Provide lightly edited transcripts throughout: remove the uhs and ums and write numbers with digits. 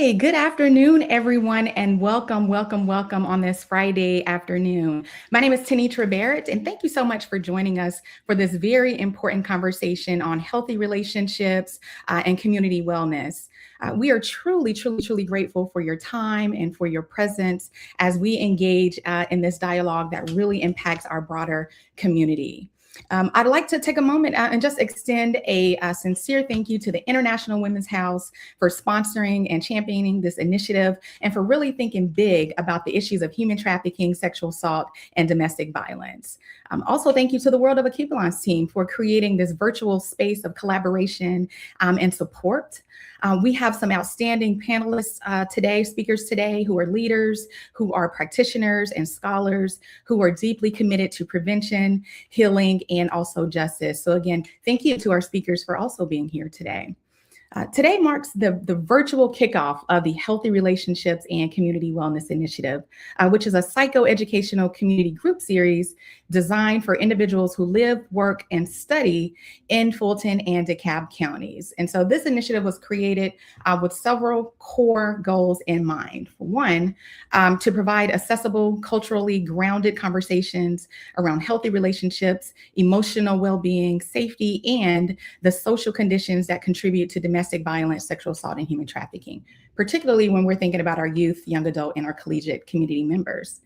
Hey, good afternoon, everyone, and welcome on this Friday afternoon. My name is Tanitra Barrett, and thank you so much for joining us for this very important conversation on healthy relationships and community wellness. We are truly grateful for your time and for your presence as we engage in this dialogue that really impacts our broader community. I'd like to take a moment and just extend a sincere thank you to the International Women's House for sponsoring and championing this initiative and for really thinking big about the issues of human trafficking, sexual assault, and domestic violence. Also, thank you to the World of Equivalence team for creating this virtual space of collaboration and support. We have some outstanding panelists speakers today, who are leaders, who are practitioners and scholars, who are deeply committed to prevention, healing, and also justice. So again, thank you to our speakers for also being here today. Today marks the virtual kickoff of the Healthy Relationships and Community Wellness Initiative, which is a psychoeducational community group series designed for individuals who live, work, and study in Fulton and DeKalb counties. And so this initiative was created with several core goals in mind. For one, to provide accessible, culturally grounded conversations around healthy relationships, emotional well-being, safety, and the social conditions that contribute to domestic violence, sexual assault, and human trafficking, particularly when we're thinking about our youth, young adult, and our collegiate community members.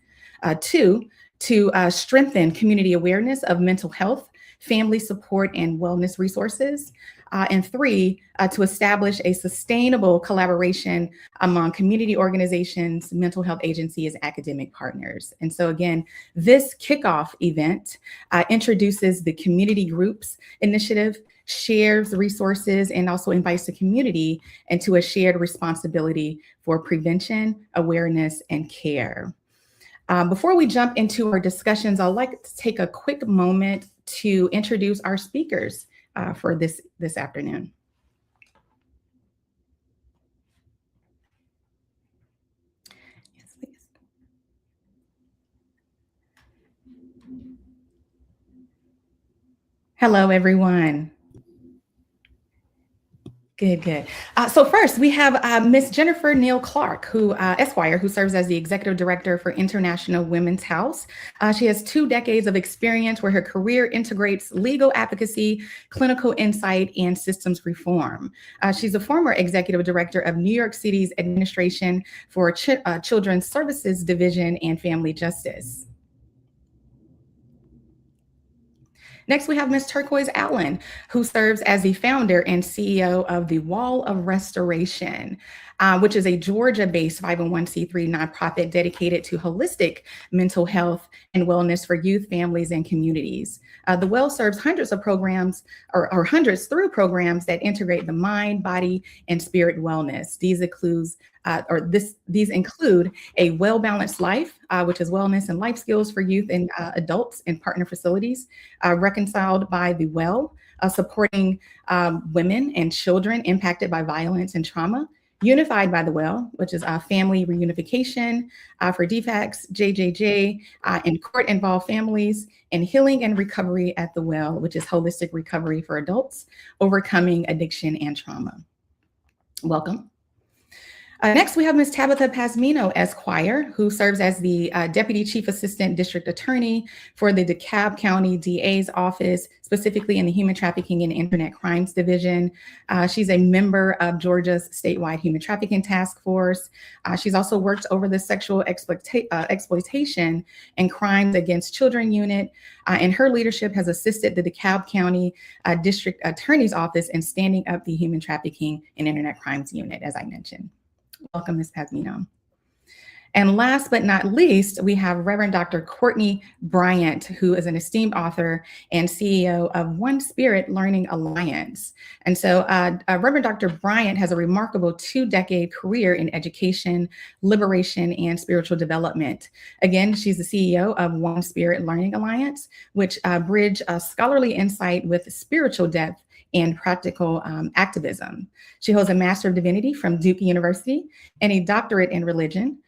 Two, to strengthen community awareness of mental health, family support, and wellness resources. And three, to establish a sustainable collaboration among community organizations, mental health agencies, academic partners. And so again, this kickoff event introduces the Community Groups Initiative, shares resources, and also invites the community into a shared responsibility for prevention, awareness, and care. Before we jump into our discussions, I'd like to take a quick moment to introduce our speakers for this afternoon. Yes, please. Hello, everyone. Good. So first, we have Miss Jennifer Neal Clark, who Esquire, who serves as the Executive Director for International Women's House. She has 2 decades of experience where her career integrates legal advocacy, clinical insight, and systems reform. She's a former Executive Director of New York City's Administration for Children's Services Division and Family Justice. Next, we have Ms. Turquoise Allen, who serves as the founder and CEO of the Wall of Restoration, which is a Georgia-based 501c3 nonprofit dedicated to holistic mental health and wellness for youth, families, and communities. The Well serves hundreds of programs, or hundreds through programs that integrate the mind, body, and spirit wellness. These include a well-balanced life, which is wellness and life skills for youth and adults in partner facilities, reconciled by the Well, supporting women and children impacted by violence and trauma, unified by the Well, which is family reunification for DFACS, JJJ, and court-involved families, and healing and recovery at the Well, which is holistic recovery for adults, overcoming addiction and trauma. Welcome. Next, we have Ms. Tabitha Pasmino Esquire, who serves as the Deputy Chief Assistant District Attorney for the DeKalb County DA's office, specifically in the Human Trafficking and Internet Crimes Division. She's a member of Georgia's statewide Human Trafficking Task Force. She's also worked over the Sexual Exploitation and Crimes Against Children Unit, and her leadership has assisted the DeKalb County District Attorney's Office in standing up the Human Trafficking and Internet Crimes Unit, as I mentioned. Welcome, Ms. Pasmino. And last but not least, we have Reverend Dr. Courtney Bryant, who is an esteemed author and CEO of One Spirit Learning Alliance. And so Reverend Dr. Bryant has a remarkable 2-decade career in education, liberation, and spiritual development. Again, she's the CEO of One Spirit Learning Alliance, which bridge scholarly insight with spiritual depth and practical activism. She holds a Master of Divinity from Duke University and a doctorate in religion,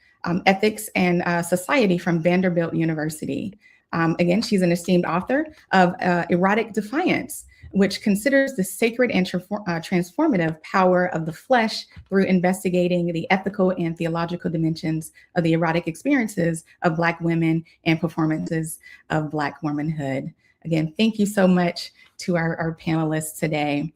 ethics, and society from Vanderbilt University. Again, she's an esteemed author of Erotic Defiance, which considers the sacred and transformative power of the flesh through investigating the ethical and theological dimensions of the erotic experiences of Black women and performances of Black womanhood. Again, thank you so much to our panelists today.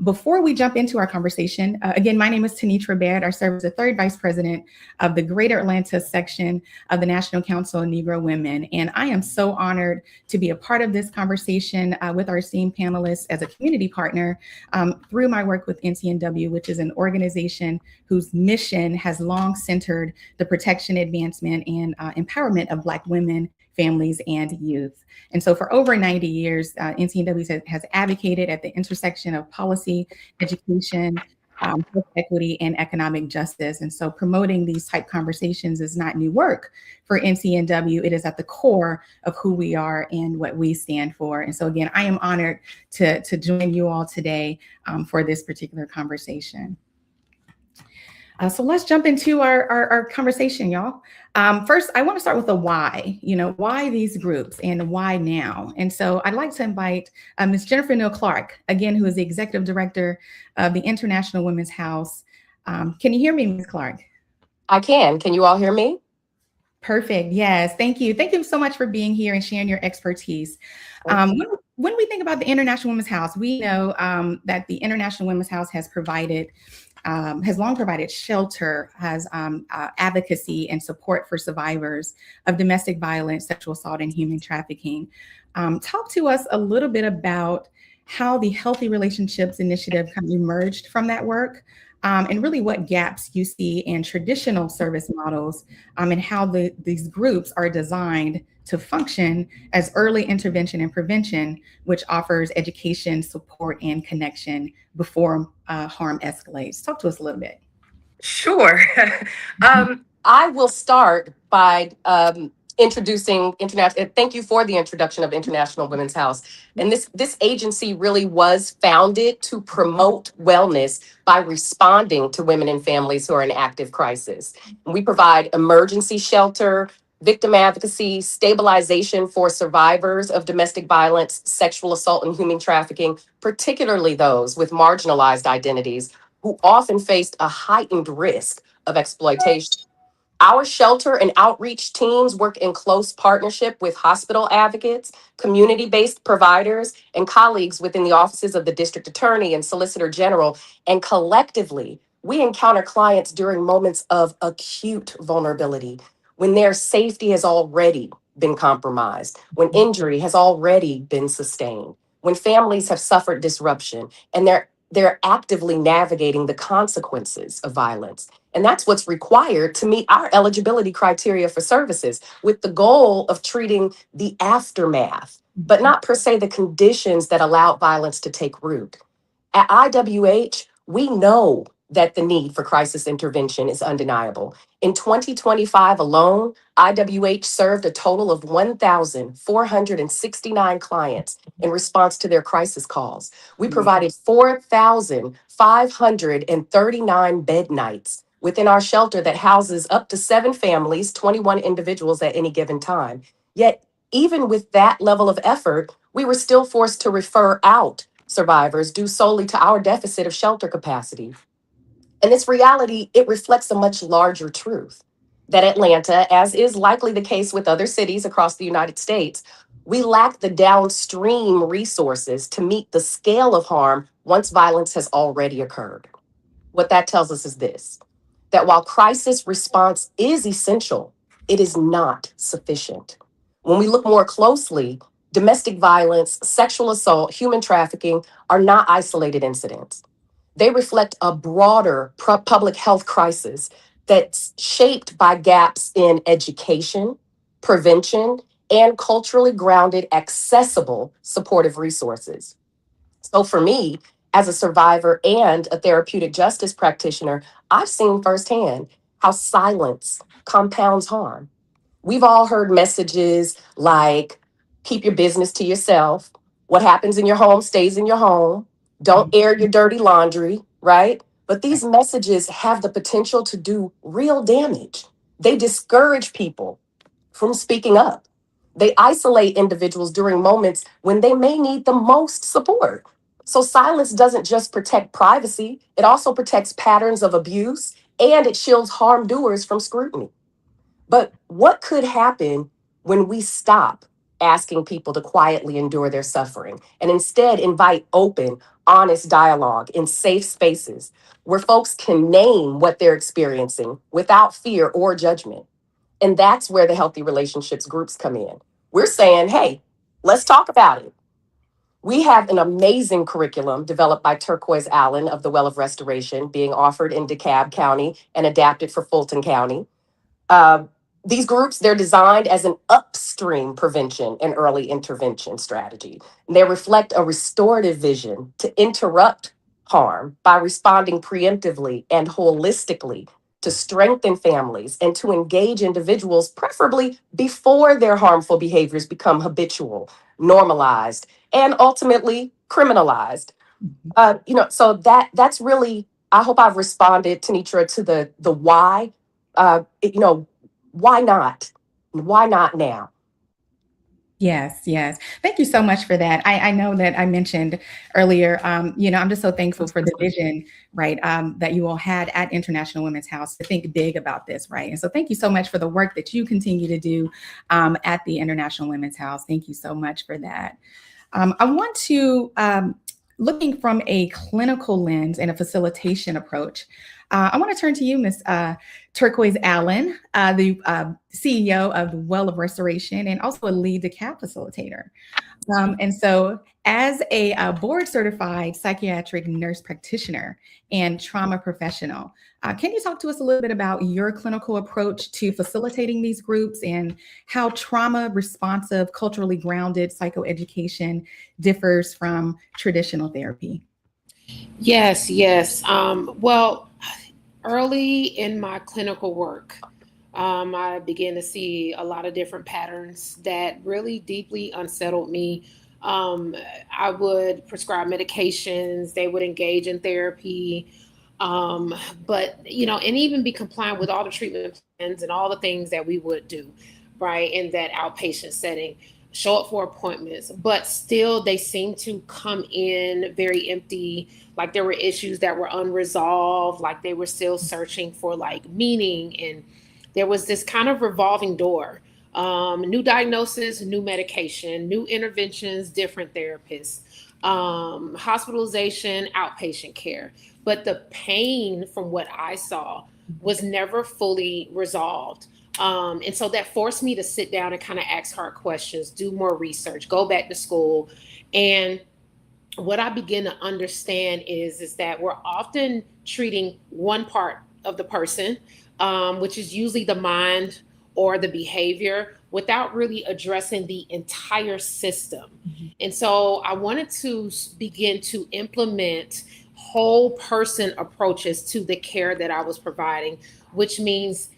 Before we jump into our conversation, again, my name is Tenitra Baird. I serve as the third vice president of the Greater Atlanta section of the National Council of Negro Women. And I am so honored to be a part of this conversation with our esteemed panelists as a community partner through my work with NCNW, which is an organization whose mission has long centered the protection, advancement, and empowerment of Black women, families, and youth. And so for over 90 years, NCNW has advocated at the intersection of policy, education, health equity, and economic justice. And so promoting these type conversations is not new work for NCNW. It is at the core of who we are and what we stand for. And so again, I am honored to join you all today for this particular conversation. So let's jump into our conversation, y'all. First, I want to start with the why, why these groups and why now? And so I'd like to invite Ms. Jennifer Neal Clark, again, who is the Executive Director of the International Women's House. Can you hear me, Ms. Clark? I can. Can you all hear me? Perfect. Yes. Thank you. Thank you so much for being here and sharing your expertise. When we think about the International Women's House, we know that the International Women's House has long provided shelter, has advocacy and support for survivors of domestic violence, sexual assault, and human trafficking. Talk to us a little bit about how the Healthy Relationships Initiative kind of emerged from that work, and really what gaps you see in traditional service models, and how these groups are designed to function as early intervention and prevention, which offers education, support, and connection before harm escalates. Talk to us a little bit. Sure. I will start by introducing international. Thank you for the introduction of International Women's House. And this agency really was founded to promote wellness by responding to women and families who are in active crisis. And we provide emergency shelter, victim advocacy, stabilization for survivors of domestic violence, sexual assault, and human trafficking, particularly those with marginalized identities who often faced a heightened risk of exploitation. Our shelter and outreach teams work in close partnership with hospital advocates, community-based providers, and colleagues within the offices of the district attorney and solicitor general. And collectively, we encounter clients during moments of acute vulnerability, when their safety has already been compromised, when injury has already been sustained, when families have suffered disruption, and they're actively navigating the consequences of violence. And that's what's required to meet our eligibility criteria for services, with the goal of treating the aftermath, but not per se the conditions that allowed violence to take root. At IWH, we know that the need for crisis intervention is undeniable. In 2025 alone, IWH served a total of 1,469 clients in response to their crisis calls. We provided 4,539 bed nights within our shelter that houses up to 7 families, 21 individuals at any given time. Yet, even with that level of effort, we were still forced to refer out survivors due solely to our deficit of shelter capacity. And this reality, it reflects a much larger truth that Atlanta, as is likely the case with other cities across the United States, we lack the downstream resources to meet the scale of harm once violence has already occurred. What that tells us is this: that while crisis response is essential, it is not sufficient. When we look more closely, domestic violence, sexual assault, human trafficking are not isolated incidents. They reflect a broader public health crisis that's shaped by gaps in education, prevention, and culturally grounded, accessible supportive resources. So for me, as a survivor and a therapeutic justice practitioner, I've seen firsthand how silence compounds harm. We've all heard messages like, keep your business to yourself. What happens in your home stays in your home. Don't air your dirty laundry, right? But these messages have the potential to do real damage. They discourage people from speaking up. They isolate individuals during moments when they may need the most support. So silence doesn't just protect privacy, it also protects patterns of abuse and it shields harm doers from scrutiny. But what could happen when we stop asking people to quietly endure their suffering and instead invite open, honest dialogue in safe spaces where folks can name what they're experiencing without fear or judgment? And that's where the healthy relationships groups come in. We're saying, hey, let's talk about it. We have an amazing curriculum developed by Turquoise Allen of the Well of Restoration being offered in DeKalb County and adapted for Fulton County. Uh, these groups, they're designed as an upstream prevention and early intervention strategy. And they reflect a restorative vision to interrupt harm by responding preemptively and holistically to strengthen families and to engage individuals, preferably before their harmful behaviors become habitual, normalized, and ultimately criminalized. So that's really, I hope I've responded, Tanitra, to the why. Why not? Why not now? Yes, yes. Thank you so much for that. I know that I mentioned earlier, I'm just so thankful for the vision, right, that you all had at International Women's House to think big about this, right? And so thank you so much for the work that you continue to do at the International Women's House. Thank you so much for that. I want to, looking from a clinical lens and a facilitation approach, I want to turn to you, Ms. Turquoise Allen, the CEO of the Well of Restoration and also a lead DeKalb facilitator. And so as a board certified psychiatric nurse practitioner and trauma professional, can you talk to us a little bit about your clinical approach to facilitating these groups and how trauma responsive, culturally grounded psychoeducation differs from traditional therapy? Yes, yes. Well, early in my clinical work, I began to see a lot of different patterns that really deeply unsettled me. I would prescribe medications, they would engage in therapy, but, and even be compliant with all the treatment plans and all the things that we would do, right, in that outpatient setting. Show up for appointments, but still they seem to come in very empty, like there were issues that were unresolved, like they were still searching for like meaning. And there was this kind of revolving door. New diagnosis, new medication, new interventions, different therapists, hospitalization, outpatient care. But the pain from what I saw was never fully resolved. And so that forced me to sit down and kind of ask hard questions, do more research, go back to school. And what I begin to understand is that we're often treating one part of the person, which is usually the mind or the behavior, without really addressing the entire system. Mm-hmm. And so I wanted to begin to implement whole person approaches to the care that I was providing, which means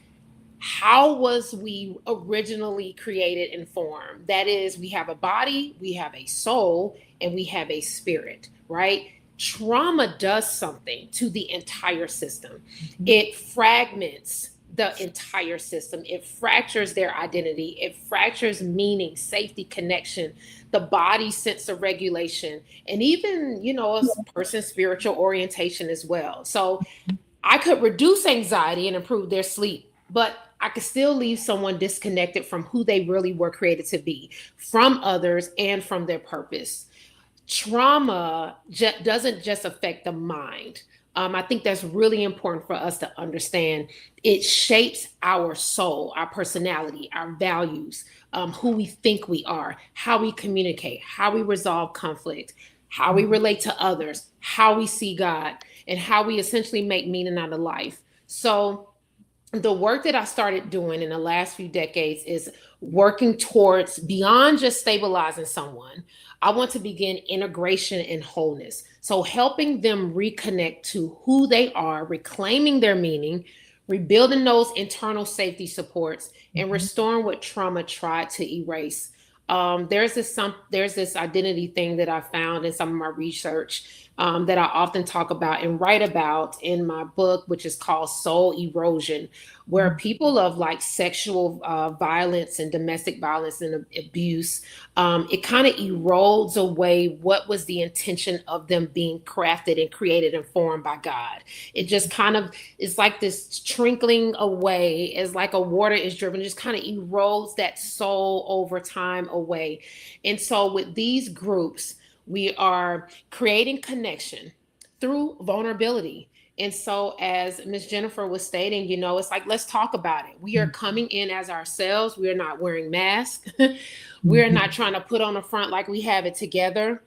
how was we originally created and formed? That is, we have a body, we have a soul, and we have a spirit, right? Trauma does something to the entire system. Mm-hmm. It fragments the entire system. It fractures their identity. It fractures meaning, safety, connection, the body's sense of regulation, and even, a person's spiritual orientation as well. So I could reduce anxiety and improve their sleep, but I could still leave someone disconnected from who they really were created to be, from others and from their purpose. Trauma doesn't just affect the mind. I think that's really important for us to understand. It shapes our soul, our personality, our values, who we think we are, how we communicate, how we resolve conflict, how we relate to others, how we see God, and how we essentially make meaning out of life. So the work that I started doing in the last few decades is working towards beyond just stabilizing someone. I want to begin integration and wholeness. So helping them reconnect to who they are, reclaiming their meaning, rebuilding those internal safety supports, and restoring what trauma tried to erase. There's this identity thing that I found in some of my research that I often talk about and write about in my book, which is called Soul Erosion, where people of like sexual violence and domestic violence and abuse, it kind of erodes away what was the intention of them being crafted and created and formed by God. It just kind of is like this trickling away, as like a water is driven, just kind of erodes that soul over time away. And so with these groups, we are creating connection through vulnerability. And so, as Miss Jennifer was stating, it's like, let's talk about it. We are coming in as ourselves. We are not wearing masks. We're not trying to put on a front like we have it together.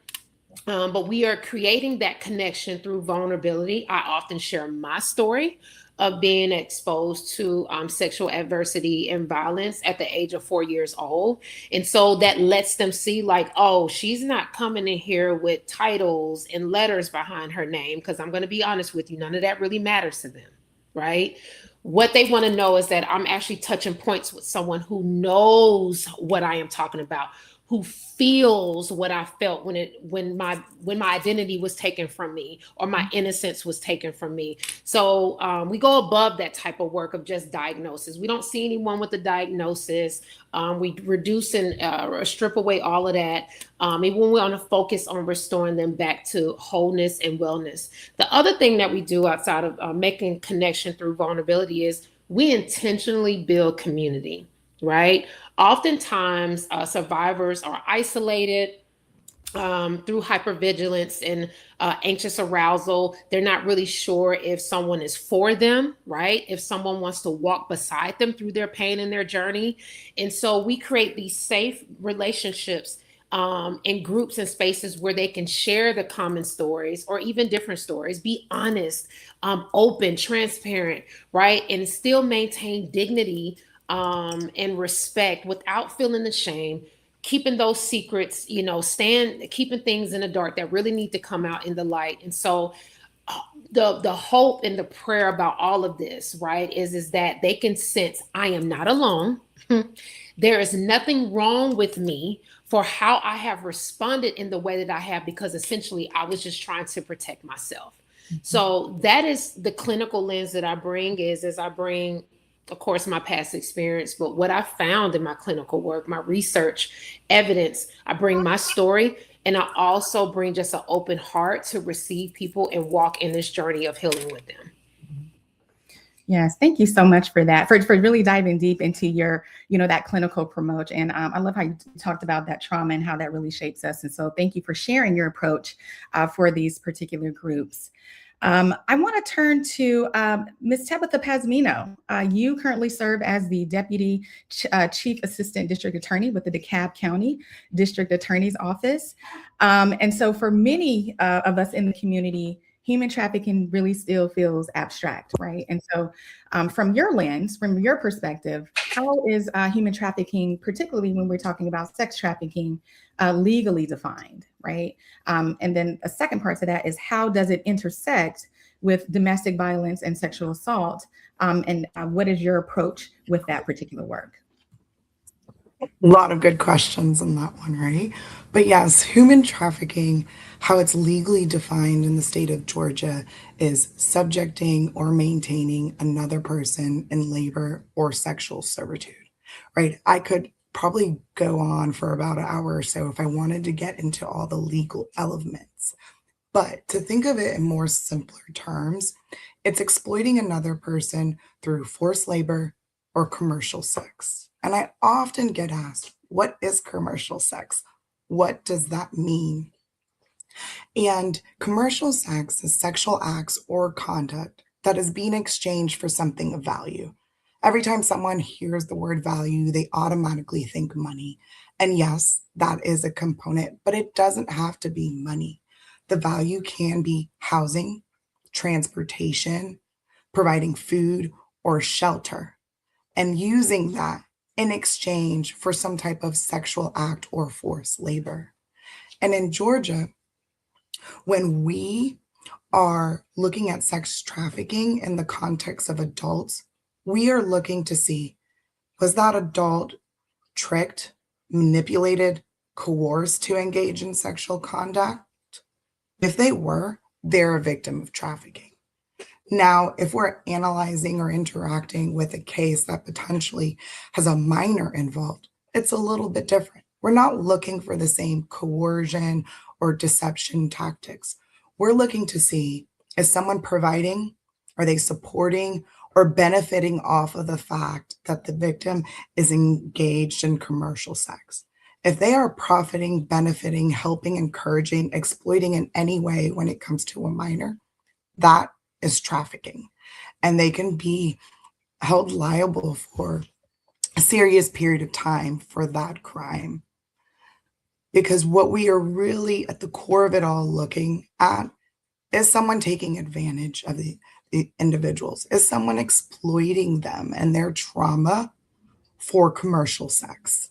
But we are creating that connection through vulnerability. I often share my story of being exposed to sexual adversity and violence at the age of 4 years old. And so that lets them see like, oh, she's not coming in here with titles and letters behind her name. Because I'm going to be honest with you, none of that really matters to them, right? What they want to know is that I'm actually touching points with someone who knows what I am talking about, who feels what I felt when my identity was taken from me or my innocence was taken from me. So we go above that type of work of just diagnosis. We don't see anyone with a diagnosis. We reduce and strip away all of that. Even when we want to focus on restoring them back to wholeness and wellness. The other thing that we do outside of making connection through vulnerability is we intentionally build community, right? Oftentimes, survivors are isolated through hypervigilance and anxious arousal. They're not really sure if someone is for them, right? If someone wants to walk beside them through their pain and their journey. And so we create these safe relationships in groups and spaces where they can share the common stories or even different stories, be honest, open, transparent, right? And still maintain dignity and respect without feeling ashamed, keeping those secrets, keeping things in the dark that really need to come out in the light. And so the hope and the prayer about all of this, right, is that they can sense I am not alone. There is nothing wrong with me for how I have responded in the way that I have, because essentially I was just trying to protect myself. So that is the clinical lens that I bring, is I bring, of course, my past experience, but what I found in my clinical work, my research evidence. I bring my story, and I also bring just an open heart to receive people and walk in this journey of healing with them. Yes, thank you so much for that, for really diving deep into your, that clinical approach. And I love how you talked about that trauma and how that really shapes us. And so thank you for sharing your approach for these particular groups. I want to turn to Ms. Tabitha Pazmino. You currently serve as the Deputy Chief Assistant District Attorney with the DeKalb County District Attorney's Office. And so for many of us in the community, human trafficking really still feels abstract, right? And so from your lens, from your perspective, how is human trafficking, particularly when we're talking about sex trafficking, legally defined, right? And then a second part to that is, how does it intersect with domestic violence and sexual assault? And what is your approach with that particular work? A lot of good questions on that one, right? But yes, human trafficking, how it's legally defined in the state of Georgia, is subjecting or maintaining another person in labor or sexual servitude, right? I could probably go on for about an hour or so if I wanted to get into all the legal elements. But to think of it in more simpler terms, it's exploiting another person through forced labor or commercial sex. And I often get asked, what is commercial sex? What does that mean? And commercial sex is sexual acts or conduct that is being exchanged for something of value. Every time someone hears the word value, they automatically think money. And yes, that is a component, but it doesn't have to be money. The value can be housing, transportation, providing food or shelter, and using that in exchange for some type of sexual act or forced labor. And in Georgia, when we are looking at sex trafficking in the context of adults, we are looking to see, was that adult tricked, manipulated, coerced to engage in sexual conduct? If they were, they're a victim of trafficking. Now, if we're analyzing or interacting with a case that potentially has a minor involved, it's a little bit different. We're not looking for the same coercion or deception tactics. We're looking to see, is someone providing, are they supporting, or benefiting off of the fact that the victim is engaged in commercial sex? If they are profiting, benefiting, helping, encouraging, exploiting in any way when it comes to a minor, that is trafficking. And they can be held liable for a serious period of time for that crime. Because what we are really at the core of it all looking at is someone taking advantage of the individuals, is someone exploiting them and their trauma for commercial sex.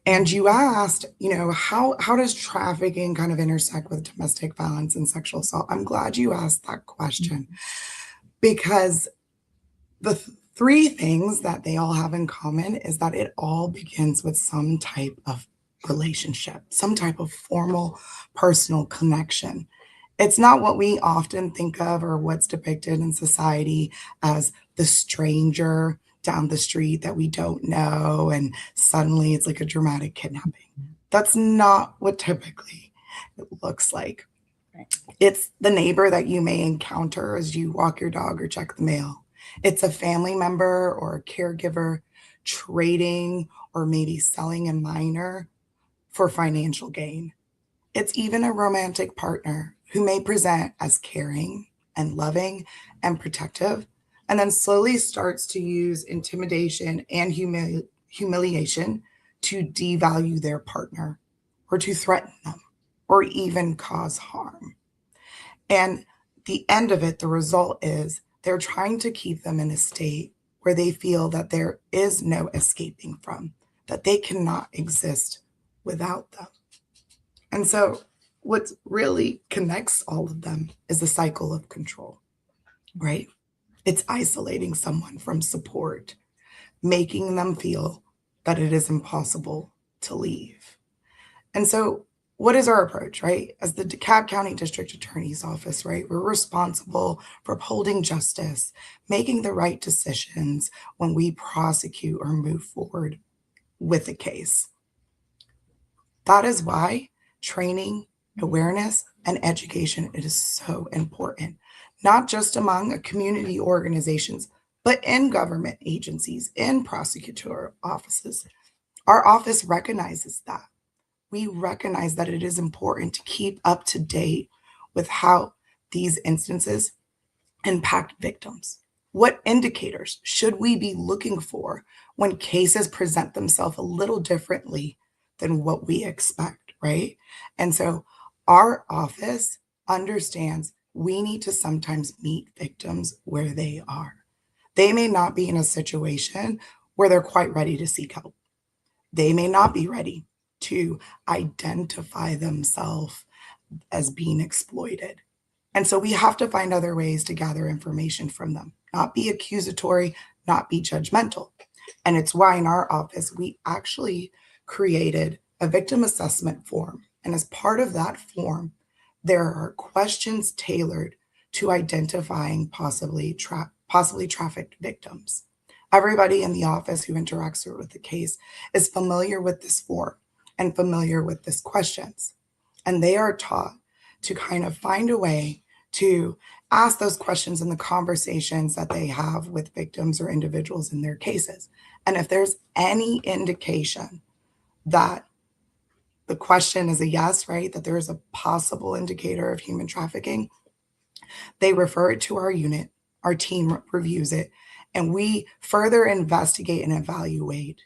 And you asked, how does trafficking kind of intersect with domestic violence and sexual assault? I'm glad you asked that question, because the three things that they all have in common is that it all begins with some type of relationship, some type of formal personal connection. It's not what we often think of or what's depicted in society as the stranger down the street that we don't know, and suddenly it's like a dramatic kidnapping. That's not what typically it looks like. Right. It's the neighbor that you may encounter as you walk your dog or check the mail. It's a family member or a caregiver trading or maybe selling a minor for financial gain. It's even a romantic partner who may present as caring and loving and protective, and then slowly starts to use intimidation and humiliation to devalue their partner or to threaten them or even cause harm. And the end of it, the result is they're trying to keep them in a state where they feel that there is no escaping from, that they cannot exist without them. And so what really connects all of them is the cycle of control, right? It's isolating someone from support, making them feel that it is impossible to leave. And so what is our approach, right? As the DeKalb County District Attorney's Office, right? We're responsible for upholding justice, making the right decisions when we prosecute or move forward with a case. That is why training, awareness, and education, it is so important, not just among community organizations, but in government agencies, in prosecutor offices. Our office recognizes that. We recognize that it is important to keep up to date with how these instances impact victims. What indicators should we be looking for when cases present themselves a little differently than what we expect, right? And so our office understands we need to sometimes meet victims where they are. They may not be in a situation where they're quite ready to seek help. They may not be ready to identify themselves as being exploited. And so we have to find other ways to gather information from them, not be accusatory, not be judgmental. And it's why in our office, we actually created a victim assessment form. And as part of that form, there are questions tailored to identifying possibly trafficked victims. Everybody in the office who interacts with the case is familiar with this form and familiar with these questions. And they are taught to kind of find a way to ask those questions in the conversations that they have with victims or individuals in their cases. And if there's any indication that the question is a yes, right, that there is a possible indicator of human trafficking, they refer it to our unit, our team reviews it, and we further investigate and evaluate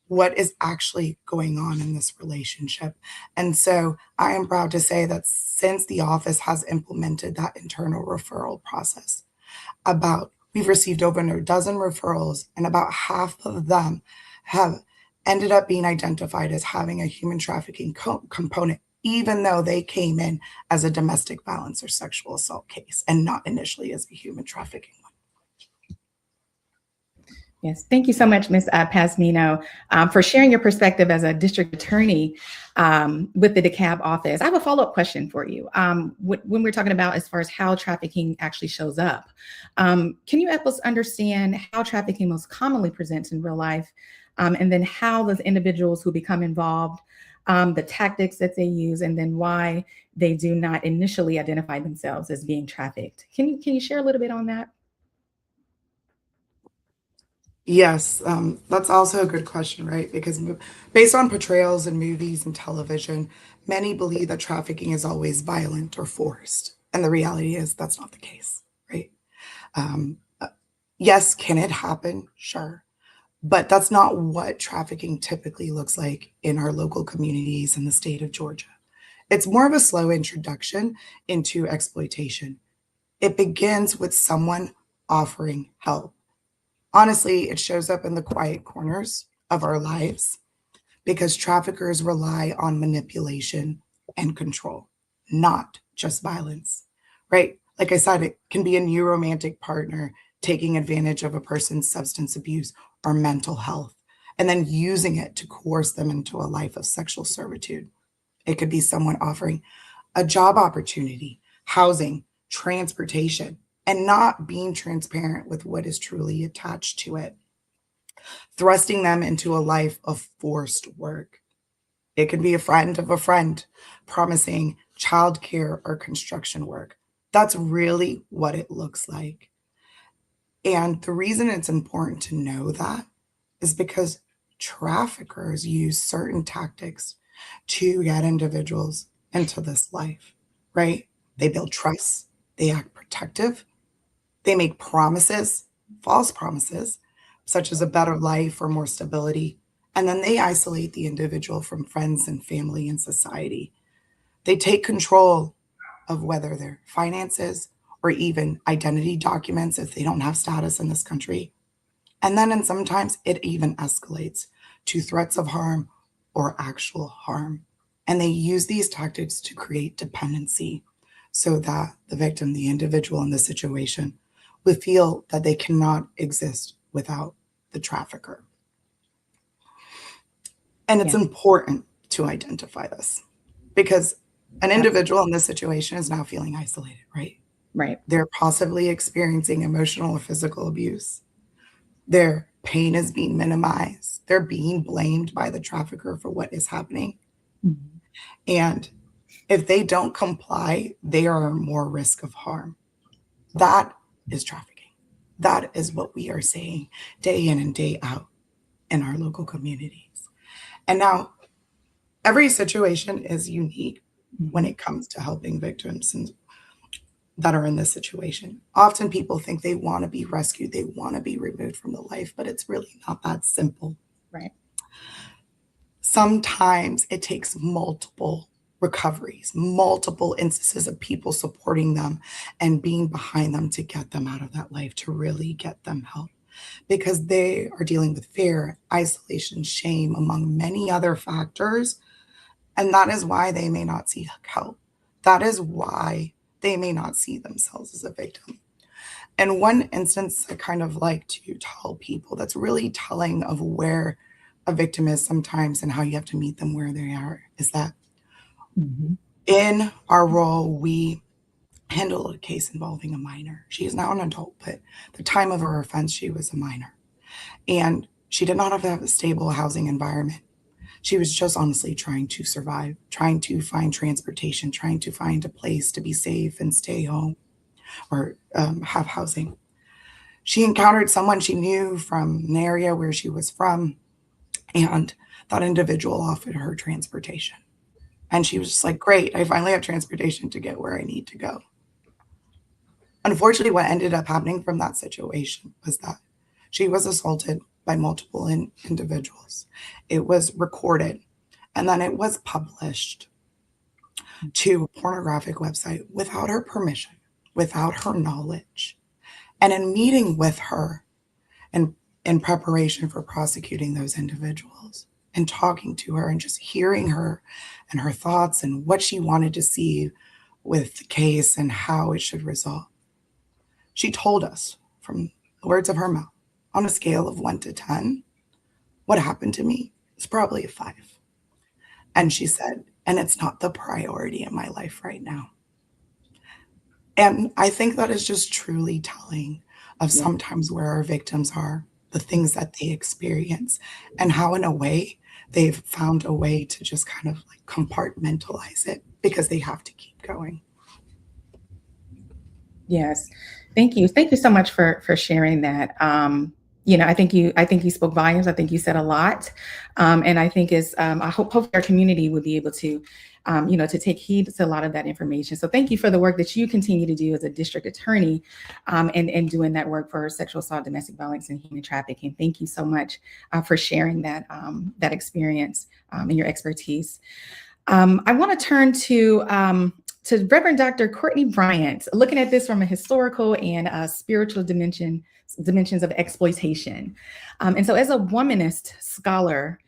what is actually going on in this relationship. And so I am proud to say that since the office has implemented that internal referral process, we've received over a dozen referrals, and about half of them have ended up being identified as having a human trafficking component, even though they came in as a domestic violence or sexual assault case and not initially as a human trafficking one. Yes, thank you so much, Ms. Pasmino, for sharing your perspective as a district attorney with the DeKalb office. I have a follow-up question for you. When we're talking about as far as how trafficking actually shows up, can you help us understand how trafficking most commonly presents in real life, and then how those individuals who become involved, the tactics that they use, and then why they do not initially identify themselves as being trafficked? Can you share a little bit on that? Yes, that's also a good question, right? Because based on portrayals in movies and television, many believe that trafficking is always violent or forced. And the reality is that's not the case, right? Um, uh, yes, can it happen? Sure. But that's not what trafficking typically looks like in our local communities in the state of Georgia. It's more of a slow introduction into exploitation. It begins with someone offering help. Honestly, it shows up in the quiet corners of our lives because traffickers rely on manipulation and control, not just violence, right? Like I said, it can be a new romantic partner taking advantage of a person's substance abuse or mental health and then using it to coerce them into a life of sexual servitude. It could be someone offering a job opportunity, housing, transportation, and not being transparent with what is truly attached to it, thrusting them into a life of forced work. It could be a friend of a friend promising childcare or construction work. That's really what it looks like. And the reason it's important to know that is because traffickers use certain tactics to get individuals into this life, right? They build trust, they act protective, they make promises, false promises, such as a better life or more stability, and then they isolate the individual from friends and family and society. They take control of whether their finances or even identity documents if they don't have status in this country. And then, and sometimes it even escalates to threats of harm or actual harm. And they use these tactics to create dependency so that the victim, the individual in the situation, would feel that they cannot exist without the trafficker. And it's Yeah. important to identify this because an individual in this situation is now feeling isolated, right? Right. They're possibly experiencing emotional or physical abuse. Their pain is being minimized. They're being blamed by the trafficker for what is happening. Mhm. And if they don't comply, they are more risk of harm. That is trafficking. That is what we are saying day in and day out in our local communities. And now, every situation is unique when it comes to helping victims and that are in this situation. Often people think they want to be rescued, they want to be removed from the life, but it's really not that simple. Right. Sometimes it takes multiple recoveries, multiple instances of people supporting them and being behind them to get them out of that life, to really get them help. Because they are dealing with fear, isolation, shame, among many other factors. And that is why they may not seek help. That is why they may not see themselves as a victim. And one instance I kind of like to tell people that's really telling of where a victim is sometimes and how you have to meet them where they are is that Mhm. in our role, we handle a case involving a minor. She is now an adult, but at the time of her offense, she was a minor. And she did not have a stable housing environment. She was just honestly trying to survive, trying to find transportation, trying to find a place to be safe and stay home or have housing. She encountered someone she knew from an area where she was from, and that individual offered her transportation. And she was just like, great, I finally have transportation to get where I need to go. Unfortunately, what ended up happening from that situation was that she was assaulted by multiple individuals. It was recorded and then it was published to a pornographic website without her permission, without her knowledge. And in meeting with her and in preparation for prosecuting those individuals and talking to her and just hearing her and her thoughts and what she wanted to see with the case and how it should resolve, she told us from the words of her mouth, on a scale of 1 to 10, what happened to me? It's probably a 5. And she said, and it's not the priority in my life right now. And I think that is just truly telling of Yeah. sometimes where our victims are, the things that they experience, and how, in a way, they've found a way to just kind of like compartmentalize it because they have to keep going. Yes. Thank you. Thank you so much for sharing that. I think you spoke volumes. I think you said a lot. And I think I hope our community will be able to, to take heed to a lot of that information. So thank you for the work that you continue to do as a district attorney, and doing that work for sexual assault, domestic violence, and human trafficking. Thank you so much for sharing that experience and your expertise. I want to turn to Reverend Dr. Courtney Bryant, looking at this from a historical and spiritual dimensions of exploitation. And so as a womanist scholar,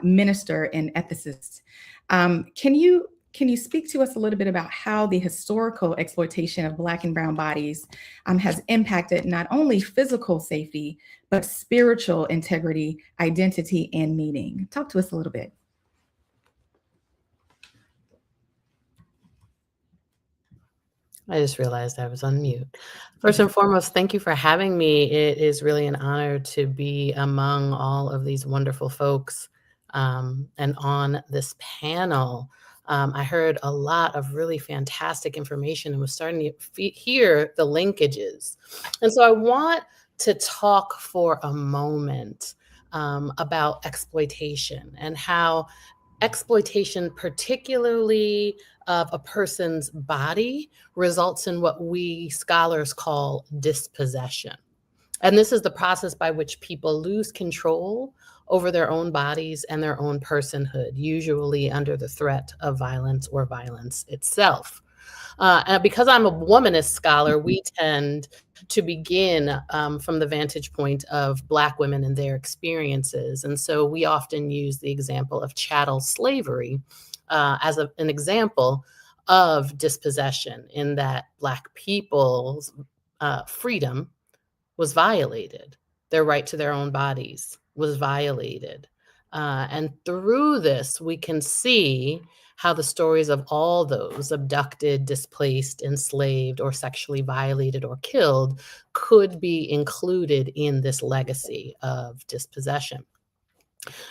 minister, and ethicist, can you speak to us a little bit about how the historical exploitation of Black and brown bodies has impacted not only physical safety, but spiritual integrity, identity, and meaning? Talk to us a little bit. I just realized I was on mute. First and foremost, thank you for having me. It is really an honor to be among all of these wonderful folks, and on this panel. I heard a lot of really fantastic information and was starting to hear the linkages. And so I want to talk for a moment about exploitation and how exploitation, particularly of a person's body, results in what we scholars call dispossession. And this is the process by which people lose control over their own bodies and their own personhood, usually under the threat of violence or violence itself. And because I'm a womanist scholar, we tend to begin from the vantage point of Black women and their experiences. And so we often use the example of chattel slavery as an example of dispossession, in that Black people's freedom was violated. Their right to their own bodies was violated. And through this, we can see how the stories of all those abducted, displaced, enslaved, or sexually violated or killed could be included in this legacy of dispossession.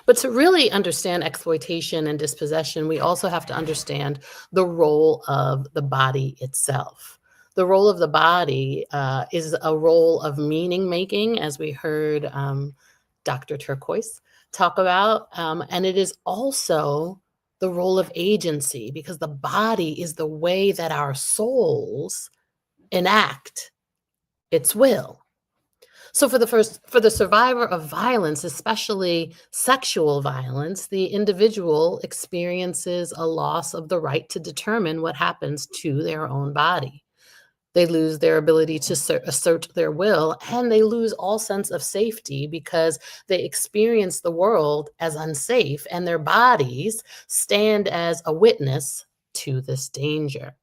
But to really understand exploitation and dispossession, we also have to understand the role of the body itself. The role of the body is a role of meaning making, as we heard Dr. Turquoise talk about, and it is also the role of agency, because the body is the way that our souls enact its will. So for the survivor of violence, especially sexual violence, the individual experiences a loss of the right to determine what happens to their own body. They lose their ability to assert their will, and they lose all sense of safety because they experience the world as unsafe, and their bodies stand as a witness to this danger.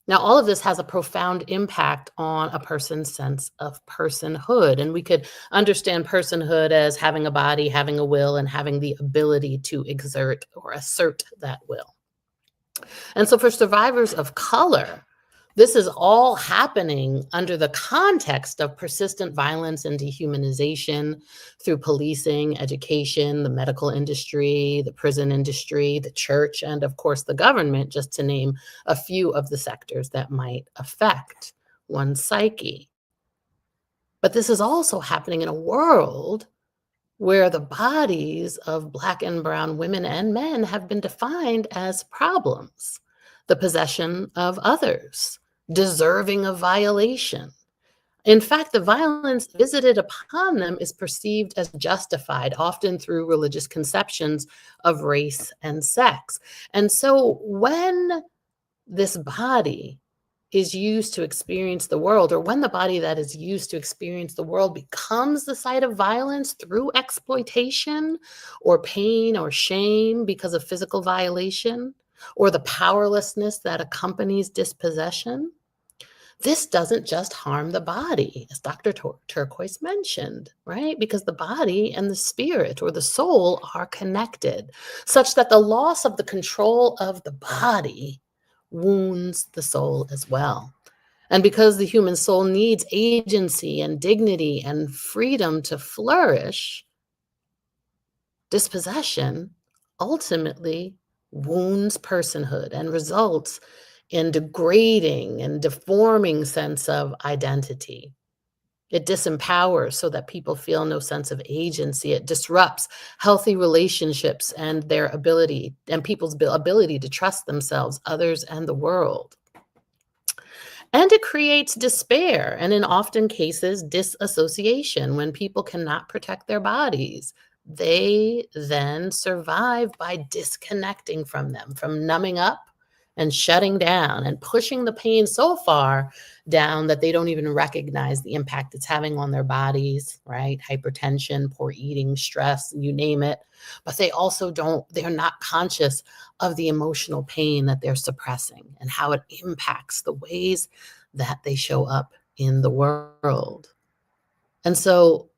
Now, all of this has a profound impact on a person's sense of personhood. And we could understand personhood as having a body, having a will, and having the ability to exert or assert that will. And so for survivors of color, this is all happening under the context of persistent violence and dehumanization through policing, education, the medical industry, the prison industry, the church, and of course the government, just to name a few of the sectors that might affect one's psyche. But this is also happening in a world where the bodies of Black and brown women and men have been defined as problems, the possession of others, deserving of violation. In fact, the violence visited upon them is perceived as justified, often through religious conceptions of race and sex. And so when this body is used to experience the world, or when the body that is used to experience the world becomes the site of violence through exploitation or pain or shame because of physical violation, or the powerlessness that accompanies dispossession, This doesn't just harm the body, as Dr. Turquoise mentioned, right? Because the body and the spirit or the soul are connected, such that the loss of the control of the body wounds the soul as well. And because the human soul needs agency and dignity and freedom to flourish, dispossession ultimately wounds personhood and results in degrading and deforming sense of identity. It disempowers so that people feel no sense of agency. It disrupts healthy relationships and their ability and people's ability to trust themselves, others, and the world. And it creates despair and, in often cases, disassociation when people cannot protect their bodies. They then survive by disconnecting from them, from numbing up and shutting down and pushing the pain so far down that they don't even recognize the impact it's having on their bodies, right? Hypertension, poor eating, stress, you name it. But they also they're not conscious of the emotional pain that they're suppressing and how it impacts the ways that they show up in the world. And so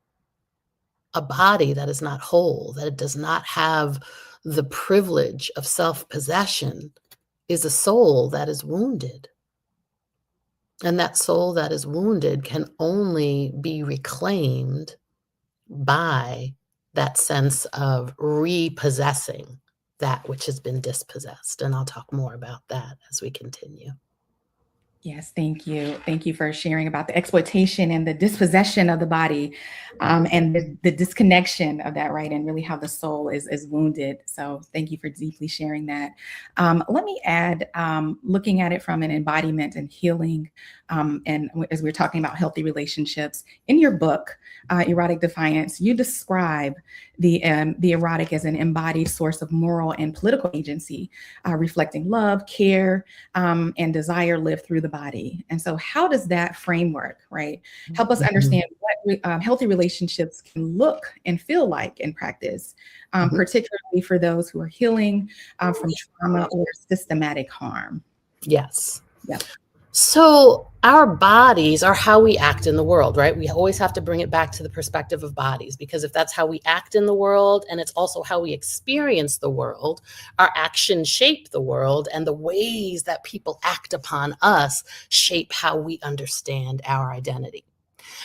a body that is not whole, that does not have the privilege of self-possession, is a soul that is wounded. And that soul that is wounded can only be reclaimed by that sense of repossessing that which has been dispossessed. And I'll talk more about that as we continue. Yes, thank you. Thank you for sharing about the exploitation and the dispossession of the body, and the disconnection of that, right? And really how the soul is wounded. So thank you for deeply sharing that. Let me add, looking at it from an embodiment and healing, and as we're talking about healthy relationships, in your book, Erotic Defiance, you describe the erotic as an embodied source of moral and political agency, reflecting love, care, and desire lived through the body. And so how does that framework, right, help us understand what healthy relationships can look and feel like in practice, particularly for those who are healing from trauma or systematic harm? Yes. Yeah. So our bodies are how we act in the world, right? We always have to bring it back to the perspective of bodies, because if that's how we act in the world and it's also how we experience the world, our actions shape the world, and the ways that people act upon us shape how we understand our identity.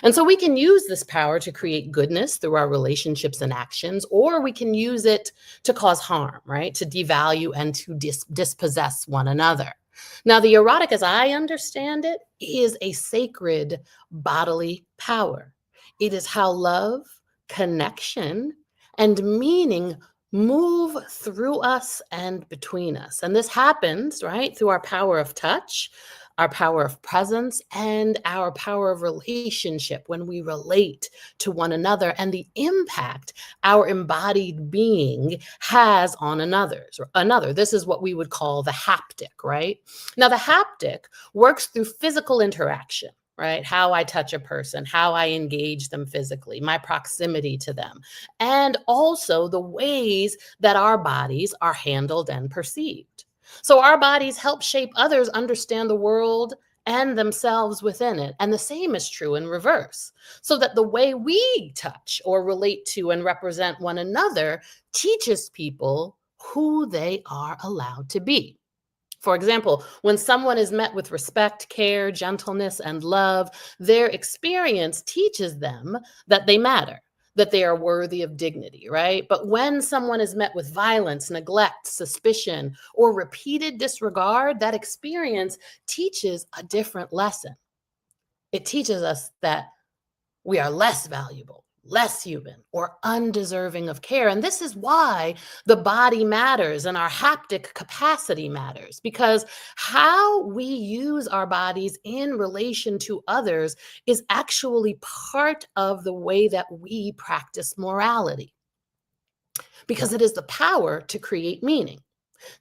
And so we can use this power to create goodness through our relationships and actions, or we can use it to cause harm, right? To devalue and to dispossess one another. Now, the erotic, as I understand it, is a sacred bodily power. It is how love, connection, and meaning move through us and between us. And this happens, right, through our power of touch, our power of presence, and our power of relationship when we relate to one another, and the impact our embodied being has on another. This is what we would call the haptic, right? Now, the haptic works through physical interaction, right? How I touch a person, how I engage them physically, my proximity to them, and also the ways that our bodies are handled and perceived. So our bodies help shape others understand the world and themselves within it. And the same is true in reverse, so that the way we touch or relate to and represent one another teaches people who they are allowed to be. For example, when someone is met with respect, care, gentleness, and love, their experience teaches them that they matter, that they are worthy of dignity, right? But when someone is met with violence, neglect, suspicion, or repeated disregard, that experience teaches a different lesson. It teaches us that we are less valuable, less human, or undeserving of care. And this is why the body matters and our haptic capacity matters, because how we use our bodies in relation to others is actually part of the way that we practice morality, because it is the power to create meaning,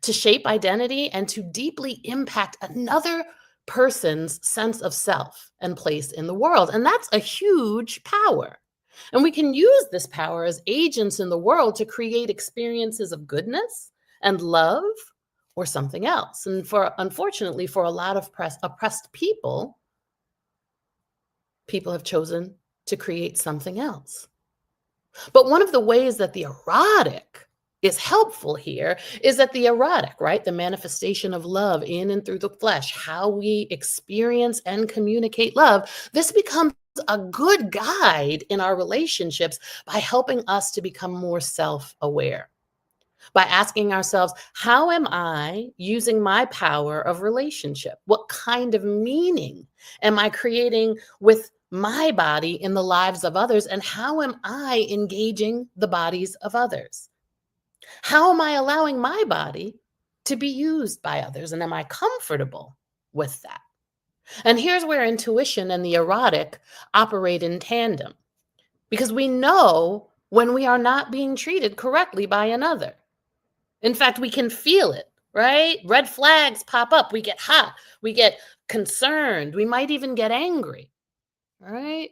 to shape identity, and to deeply impact another person's sense of self and place in the world. And that's a huge power. And we can use this power as agents in the world to create experiences of goodness and love, or something else. And unfortunately, for a lot of oppressed people, people have chosen to create something else. But one of the ways that the erotic is helpful here is that the erotic, right, the manifestation of love in and through the flesh, how we experience and communicate love, this becomes a good guide in our relationships by helping us to become more self-aware, by asking ourselves, how am I using my power of relationship? What kind of meaning am I creating with my body in the lives of others? And how am I engaging the bodies of others? How am I allowing my body to be used by others? And am I comfortable with that? And here's where intuition and the erotic operate in tandem, because we know when we are not being treated correctly by another. In fact, we can feel it, right? Red flags pop up. We get hot. We get concerned. We might even get angry, right?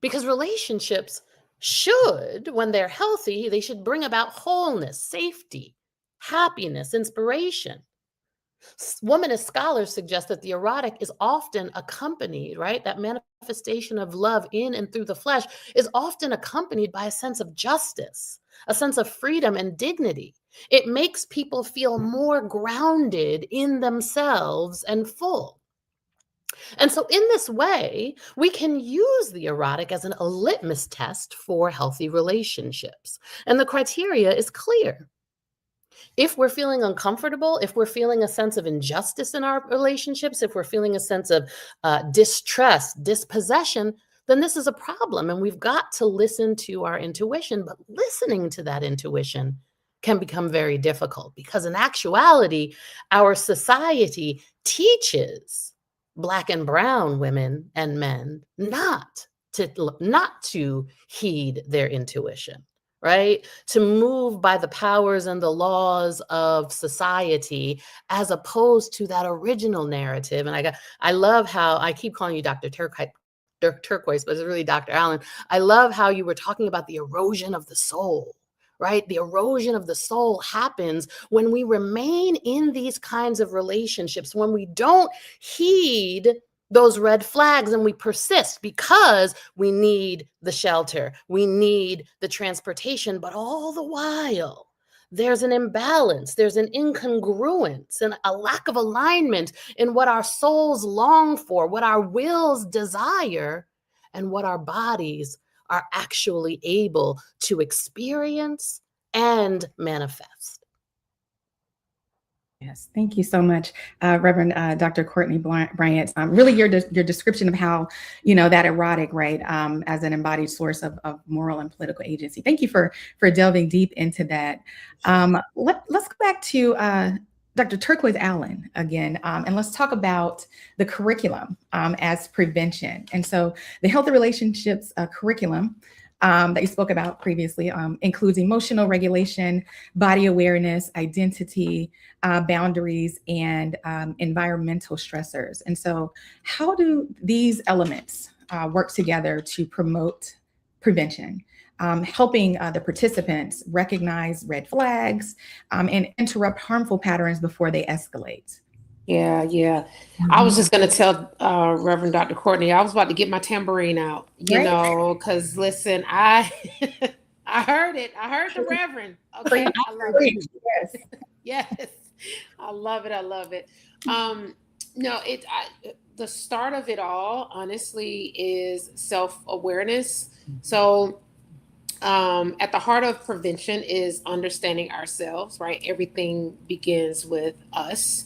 Because relationships should, when they're healthy, they should bring about wholeness, safety, happiness, inspiration. Womanist scholars suggest that the erotic is often accompanied, right? That manifestation of love in and through the flesh is often accompanied by a sense of justice, a sense of freedom and dignity. It makes people feel more grounded in themselves and full. And so, in this way, we can use the erotic as a litmus test for healthy relationships. And the criteria is clear. If we're feeling uncomfortable, if we're feeling a sense of injustice in our relationships, if we're feeling a sense of distrust, dispossession, then this is a problem. And we've got to listen to our intuition. But listening to that intuition can become very difficult because, in actuality, our society teaches Black and brown women and men not to heed their intuition, right? To move by the powers and the laws of society as opposed to that original narrative. And I love how I keep calling you Dr. Turquoise, but it's really Dr. Allen. I love how you were talking about the erosion of the soul, right? The erosion of the soul happens when we remain in these kinds of relationships, when we don't heed those red flags and we persist because we need the shelter, we need the transportation, but all the while, there's an imbalance, there's an incongruence and a lack of alignment in what our souls long for, what our wills desire, and what our bodies are actually able to experience and manifest. Yes, thank you so much, Reverend Dr. Courtney Bryant. Really, your description of how, that erotic, right, as an embodied source of moral and political agency. Thank you for delving deep into that. Let's go back to Dr. Turquoise Allen again, and let's talk about the curriculum as prevention. And so the Healthy Relationships curriculum that you spoke about previously includes emotional regulation, body awareness, identity, boundaries, and environmental stressors. And so how do these elements work together to promote prevention, helping the participants recognize red flags and interrupt harmful patterns before they escalate? Yeah. I was just going to tell Reverend Dr. Courtney, I was about to get my tambourine out, because listen, I heard it. I heard the Reverend. Okay. I love it. Yes. Yes. I love it. The start of it all, honestly, is self-awareness. So at the heart of prevention is understanding ourselves, right? Everything begins with us.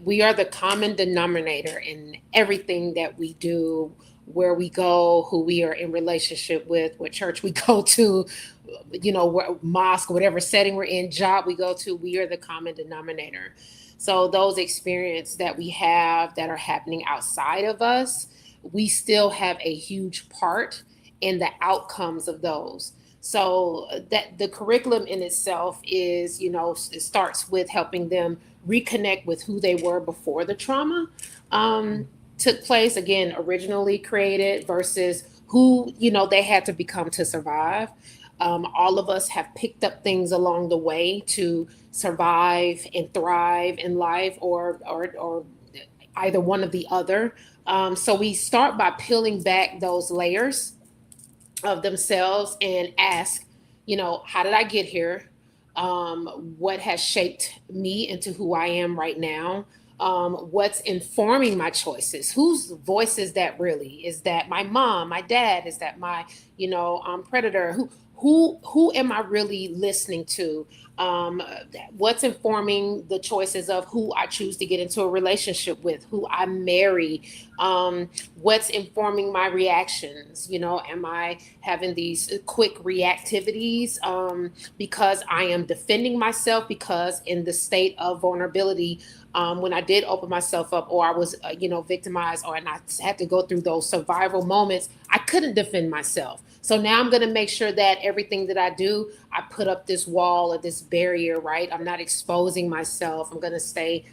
We are the common denominator in everything that we do, where we go, who we are in relationship with, what church we go to, mosque, whatever setting we're in, job we go to, we are the common denominator. So those experiences that we have that are happening outside of us, we still have a huge part in the outcomes of those. So that the curriculum in itself is, it starts with helping them reconnect with who they were before the trauma took place, again, originally created, versus who, they had to become to survive. All of us have picked up things along the way to survive and thrive in life, or either one of the other. So we start by peeling back those layers of themselves and ask, how did I get here? What has shaped me into who I am right now? What's informing my choices? Whose voice is that really? Is that my mom, my dad? Is that my, predator? Who am I really listening to? Um, what's informing the choices of who I choose to get into a relationship with, who I marry? What's informing my reactions? Am I having these quick reactivities because I am defending myself, because in the state of vulnerability, when I did open myself up, or I was, victimized, and I had to go through those survival moments, I couldn't defend myself. So now I'm going to make sure that everything that I do, I put up this wall or this barrier, right? I'm not exposing myself. I'm going to stay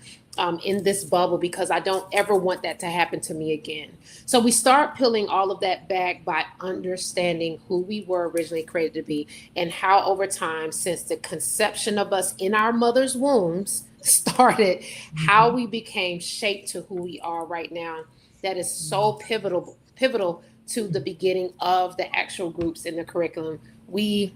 in this bubble because I don't ever want that to happen to me again. So we start peeling all of that back by understanding who we were originally created to be, and how over time, since the conception of us in our mother's wombs started, how we became shaped to who we are right now. That is so pivotal to the beginning of the actual groups in the curriculum. We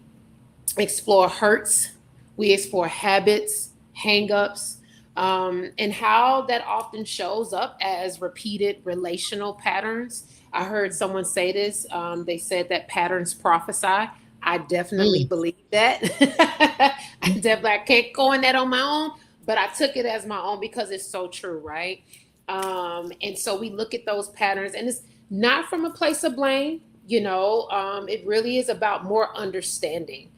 explore hurts, we explore habits, hangups, and how that often shows up as repeated relational patterns. I heard someone say this. They said that patterns prophesy. I definitely believe that. I can't go in that on my own, but I took it as my own because it's so true, right? And so we look at those patterns, and it's not from a place of blame. It really is about more understanding,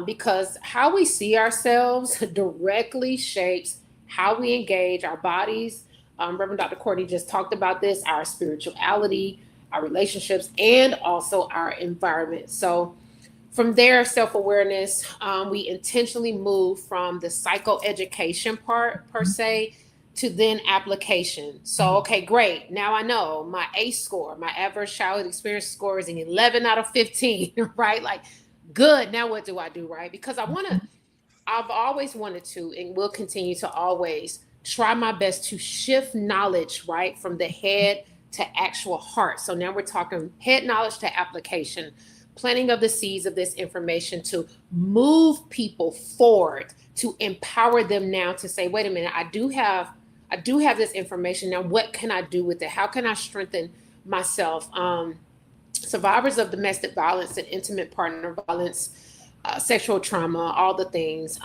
because how we see ourselves directly shapes how we engage our bodies. Reverend Dr. Courtney just talked about this, our spirituality, our relationships, and also our environment. So from there, self-awareness, we intentionally move from the psychoeducation part per se to then application. So, okay, great. Now I know my ACE score, my adverse childhood experience score is an 11 out of 15, right? Like, good. Now what do I do, right? Because I've always wanted to, and will continue to always try my best to shift knowledge, right, from the head to actual heart. So now we're talking head knowledge to application, planting of the seeds of this information to move people forward, to empower them now to say, wait a minute, I do have this information. Now, what can I do with it? How can I strengthen myself? Survivors of domestic violence and intimate partner violence, sexual trauma, all the things,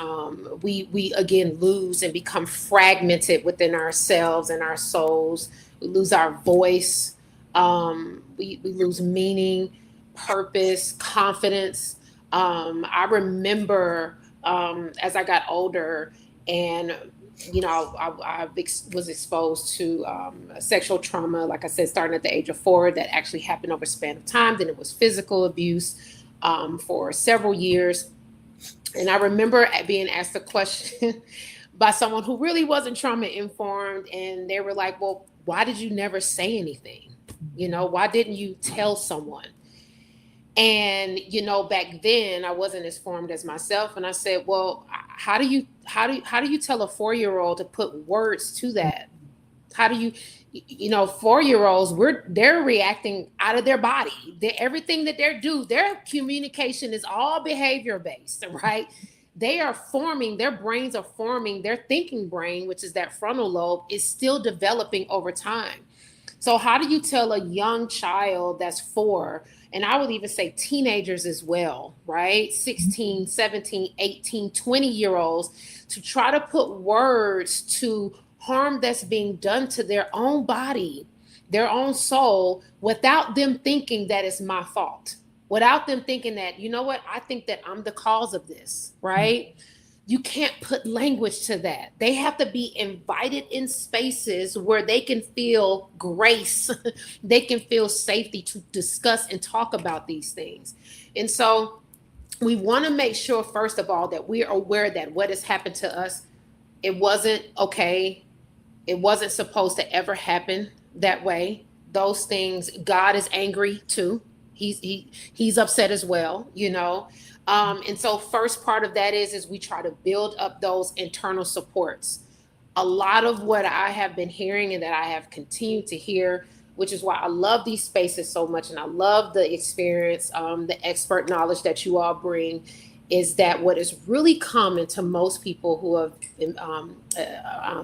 we again lose and become fragmented within ourselves and our souls. We lose our voice. We lose meaning, purpose, confidence. I remember as I got older, and I was exposed to sexual trauma, like I said, starting at the age of 4, that actually happened over a span of time. Then it was physical abuse for several years. And I remember being asked a question by someone who really wasn't trauma informed. And they were like, well, why did you never say anything? Why didn't you tell someone? And, back then I wasn't as formed as myself. And I said, well, how do you tell a 4-year-old to put words to that? How do you, 4-year-olds, they're reacting out of their body. Everything that they do, their communication is all behavior based, right? They are forming, their brains are forming, their thinking brain, which is that frontal lobe, is still developing over time. So how do you tell a young child that's 4, and I would even say teenagers as well, right? 16, 17, 18, 20-year-olds, to try to put words to harm that's being done to their own body, their own soul, without them thinking that it's my fault, without them thinking that, you know what, I think that I'm the cause of this, right? You can't put language to that. They have to be invited in spaces where they can feel grace, they can feel safety to discuss and talk about these things. And so we want to make sure, first of all, that we are aware that what has happened to us, it wasn't okay. It wasn't supposed to ever happen that way. Those things, God is angry too. He's upset as well, and so first part of that is we try to build up those internal supports. A lot of what I have been hearing and that I have continued to hear which is why I love these spaces so much. And I love the experience, the expert knowledge that you all bring, is that what is really common to most people who have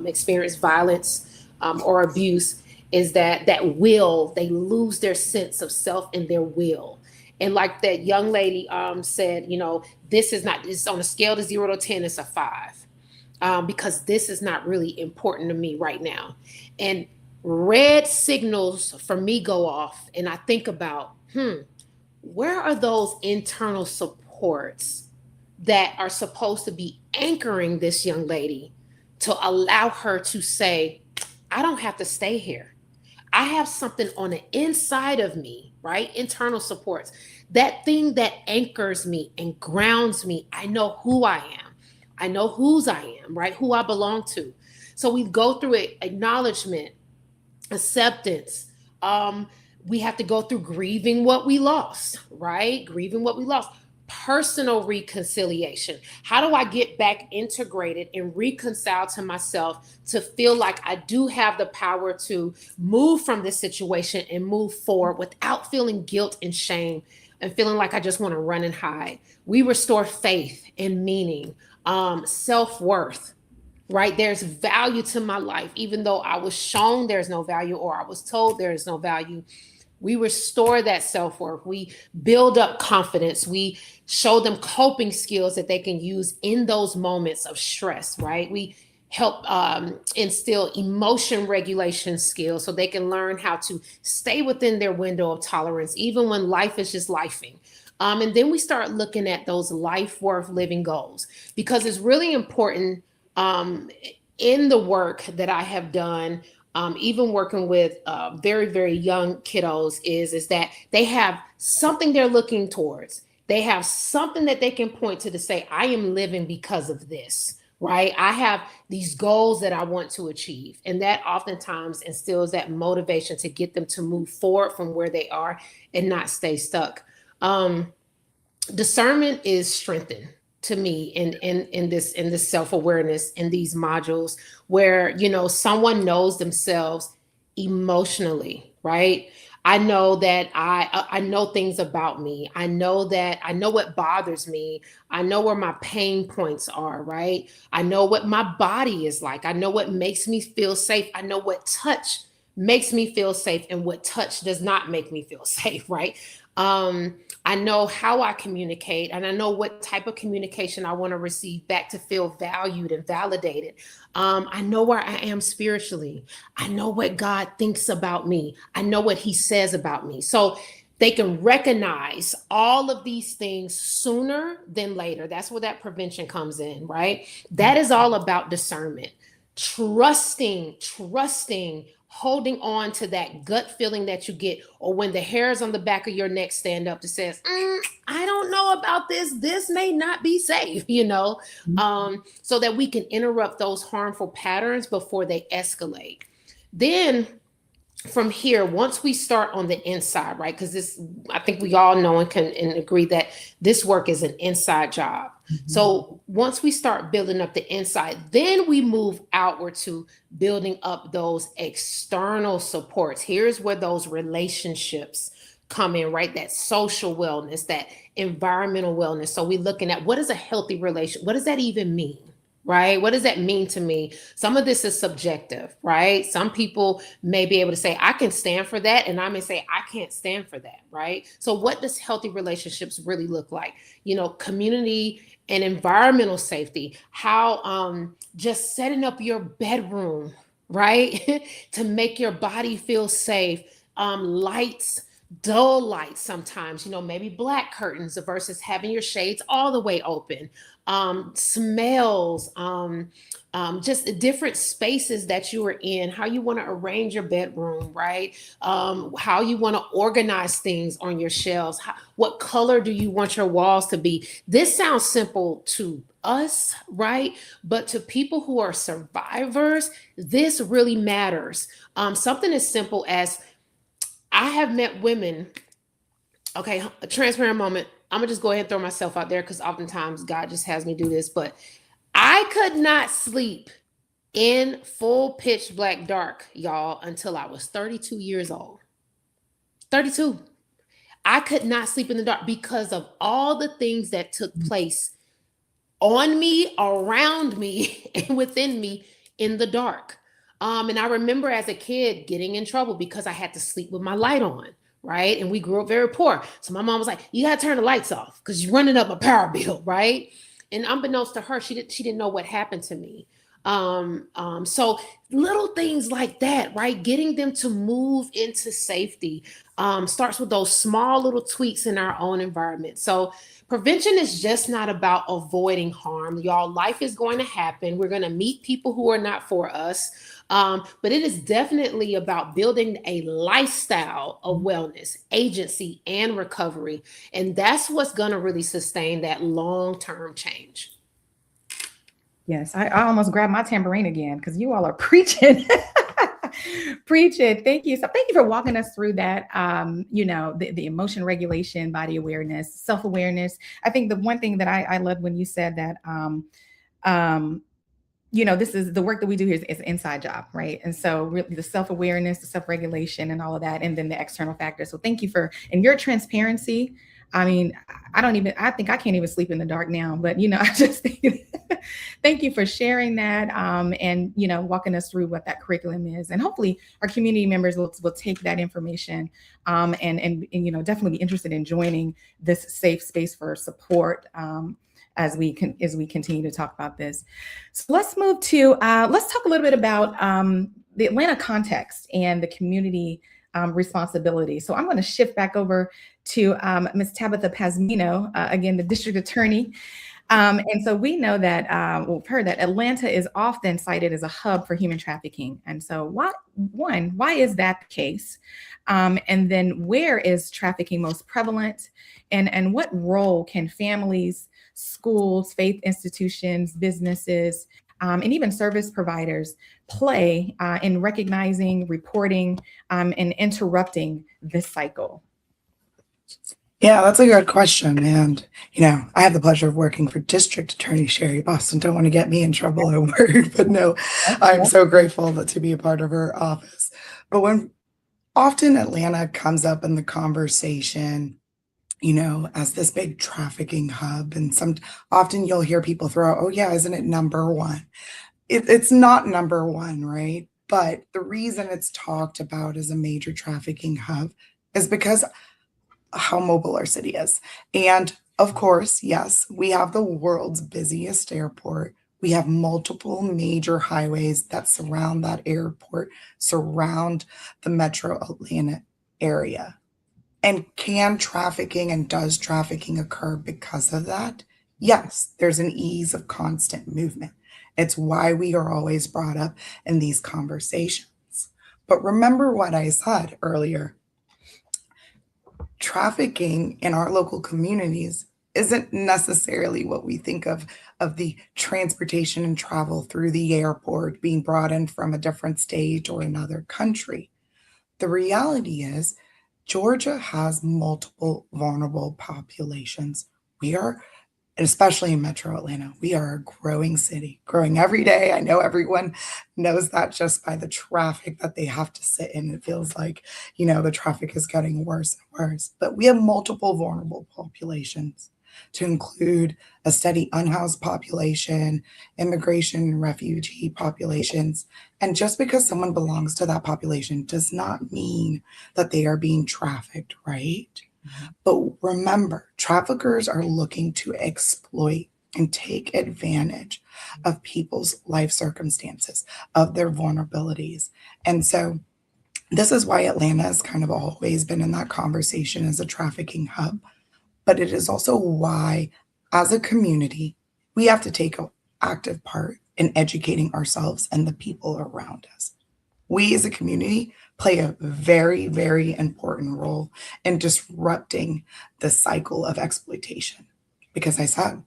experienced violence or abuse is that they lose their sense of self and their will. And like that young lady said, this is not, it's on a scale of 0 to 10, it's a 5, because this is not really important to me right now. And red signals for me go off, and I think about, where are those internal supports that are supposed to be anchoring this young lady to allow her to say, I don't have to stay here. I have something on the inside of me, right? Internal supports, that thing that anchors me and grounds me. I know who I am. I know whose I am, right? Who I belong to. So we go through it, acknowledgement, acceptance. We have to go through grieving what we lost, right? Grieving what we lost. Personal reconciliation. How do I get back integrated and reconcile to myself to feel like I do have the power to move from this situation and move forward without feeling guilt and shame and feeling like I just want to run and hide? We restore faith and meaning, self-worth, right? There's value to my life, even though I was shown there's no value or I was told there is no value. We restore that self-worth. We build up confidence. We show them coping skills that they can use in those moments of stress, right? We help instill emotion regulation skills so they can learn how to stay within their window of tolerance, even when life is just lifing. And then we start looking at those life worth living goals, because it's really important in the work that I have done, even working with very, very young kiddos, is that they have something they're looking towards. They have something that they can point to say, I am living because of this, right? I have these goals that I want to achieve. And that oftentimes instills that motivation to get them to move forward from where they are and not stay stuck. Discernment is strengthened to me in this self-awareness in these modules where, someone knows themselves emotionally, right? I know that I know things about me. I know what bothers me. I know where my pain points are, right? I know what my body is like. I know what makes me feel safe. I know what touch makes me feel safe and what touch does not make me feel safe, right? I know how I communicate, and I know what type of communication I want to receive back to feel valued and validated. I know where I am spiritually. I know what God thinks about me. I know what he says about me. So they can recognize all of these things sooner than later. That's where that prevention comes in, right? That is all about discernment. Trusting, holding on to that gut feeling that you get, or when the hairs on the back of your neck stand up that says, I don't know about this. This may not be safe, so that we can interrupt those harmful patterns before they escalate. Then from here, once we start on the inside, right? Because I think we all know and can agree that this work is an inside job. Mm-hmm. So once we start building up the inside, then we move outward to building up those external supports. Here's where those relationships come in, right? That social wellness, that environmental wellness. So we're looking at, what is a healthy relation? What does that even mean? Right? What does that mean to me? Some of this is subjective, right? Some people may be able to say, I can stand for that. And I may say, I can't stand for that, right? So what does healthy relationships really look like? Community and environmental safety, how just setting up your bedroom, right? to make your body feel safe, lights, dull lights sometimes, maybe black curtains versus having your shades all the way open, smells, just different spaces that you are in, how you want to arrange your bedroom, right? How you want to organize things on your shelves. What color do you want your walls to be? This sounds simple to us, right? But to people who are survivors, this really matters. Something as simple as, I have met women, okay, a transparent moment. I'm gonna just go ahead and throw myself out there because oftentimes God just has me do this, but I could not sleep in full pitch black dark, y'all, until I was 32 years old. 32. I could not sleep in the dark because of all the things that took place on me, around me, and within me in the dark. And I remember as a kid getting in trouble because I had to sleep with my light on, right? And we grew up very poor. So my mom was like, you gotta turn the lights off because you're running up a power bill, right? And unbeknownst to her, she didn't know what happened to me. So little things like that, right? Getting them to move into safety starts with those small little tweaks in our own environment. So prevention is just not about avoiding harm. Y'all, life is going to happen. We're going to meet people who are not for us. But it is definitely about building a lifestyle of wellness, agency, and recovery. And that's what's going to really sustain that long-term change. Yes, I almost grabbed my tambourine again because you all are preaching. Preaching. Thank you. So thank you for walking us through that. The emotion regulation, body awareness, self-awareness. I think the one thing that I loved when you said that, this is the work that we do here is an inside job, right? And so really the self-awareness, the self-regulation and all of that, and then the external factors. So thank you and your transparency. I mean, I think I can't even sleep in the dark now, but, I just think, thank you for sharing that and, walking us through what that curriculum is. And hopefully our community members will take that information and definitely be interested in joining this safe space for support as we continue to talk about this. So let's move to, let's talk a little bit about the Atlanta context and the community responsibility. So I'm going to shift back over to Ms. Tabitha Pasmino, again, the district attorney. And so we know that, we've heard that Atlanta is often cited as a hub for human trafficking. And so why is that the case? And then where is trafficking most prevalent? And what role can families, schools, faith institutions, businesses, and even service providers play in recognizing, reporting, and interrupting this cycle? Yeah, that's a good question. And, I have the pleasure of working for District Attorney Sherry Boston. Don't want to get me in trouble at work, but no, I'm so grateful to be a part of her office. But when often Atlanta comes up in the conversation, as this big trafficking hub, and often you'll hear people throw out, oh yeah, isn't it number one? It's not number one, right? But the reason it's talked about as a major trafficking hub is because how mobile our city is. And of course, yes, we have the world's busiest airport. We have multiple major highways that surround that airport, surround the metro Atlanta area. And can trafficking and does trafficking occur because of that? Yes, there's an ease of constant movement. It's why we are always brought up in these conversations. But remember what I said earlier. Trafficking in our local communities isn't necessarily what we think of the transportation and travel through the airport being brought in from a different state or another country. The reality is Georgia has multiple vulnerable populations. We are, especially in Metro Atlanta, we are a growing city, growing every day. I know everyone knows that just by the traffic that they have to sit in. It feels like, the traffic is getting worse and worse. But we have multiple vulnerable populations, to include a steady unhoused population, immigration and refugee populations. And just because someone belongs to that population does not mean that they are being trafficked, right? Mm-hmm. But remember, traffickers are looking to exploit and take advantage of people's life circumstances, of their vulnerabilities. And so this is why Atlanta has kind of always been in that conversation as a trafficking hub. But it is also why, as a community, we have to take an active part in educating ourselves and the people around us. We as a community play a very, very important role in disrupting the cycle of exploitation. Because I said,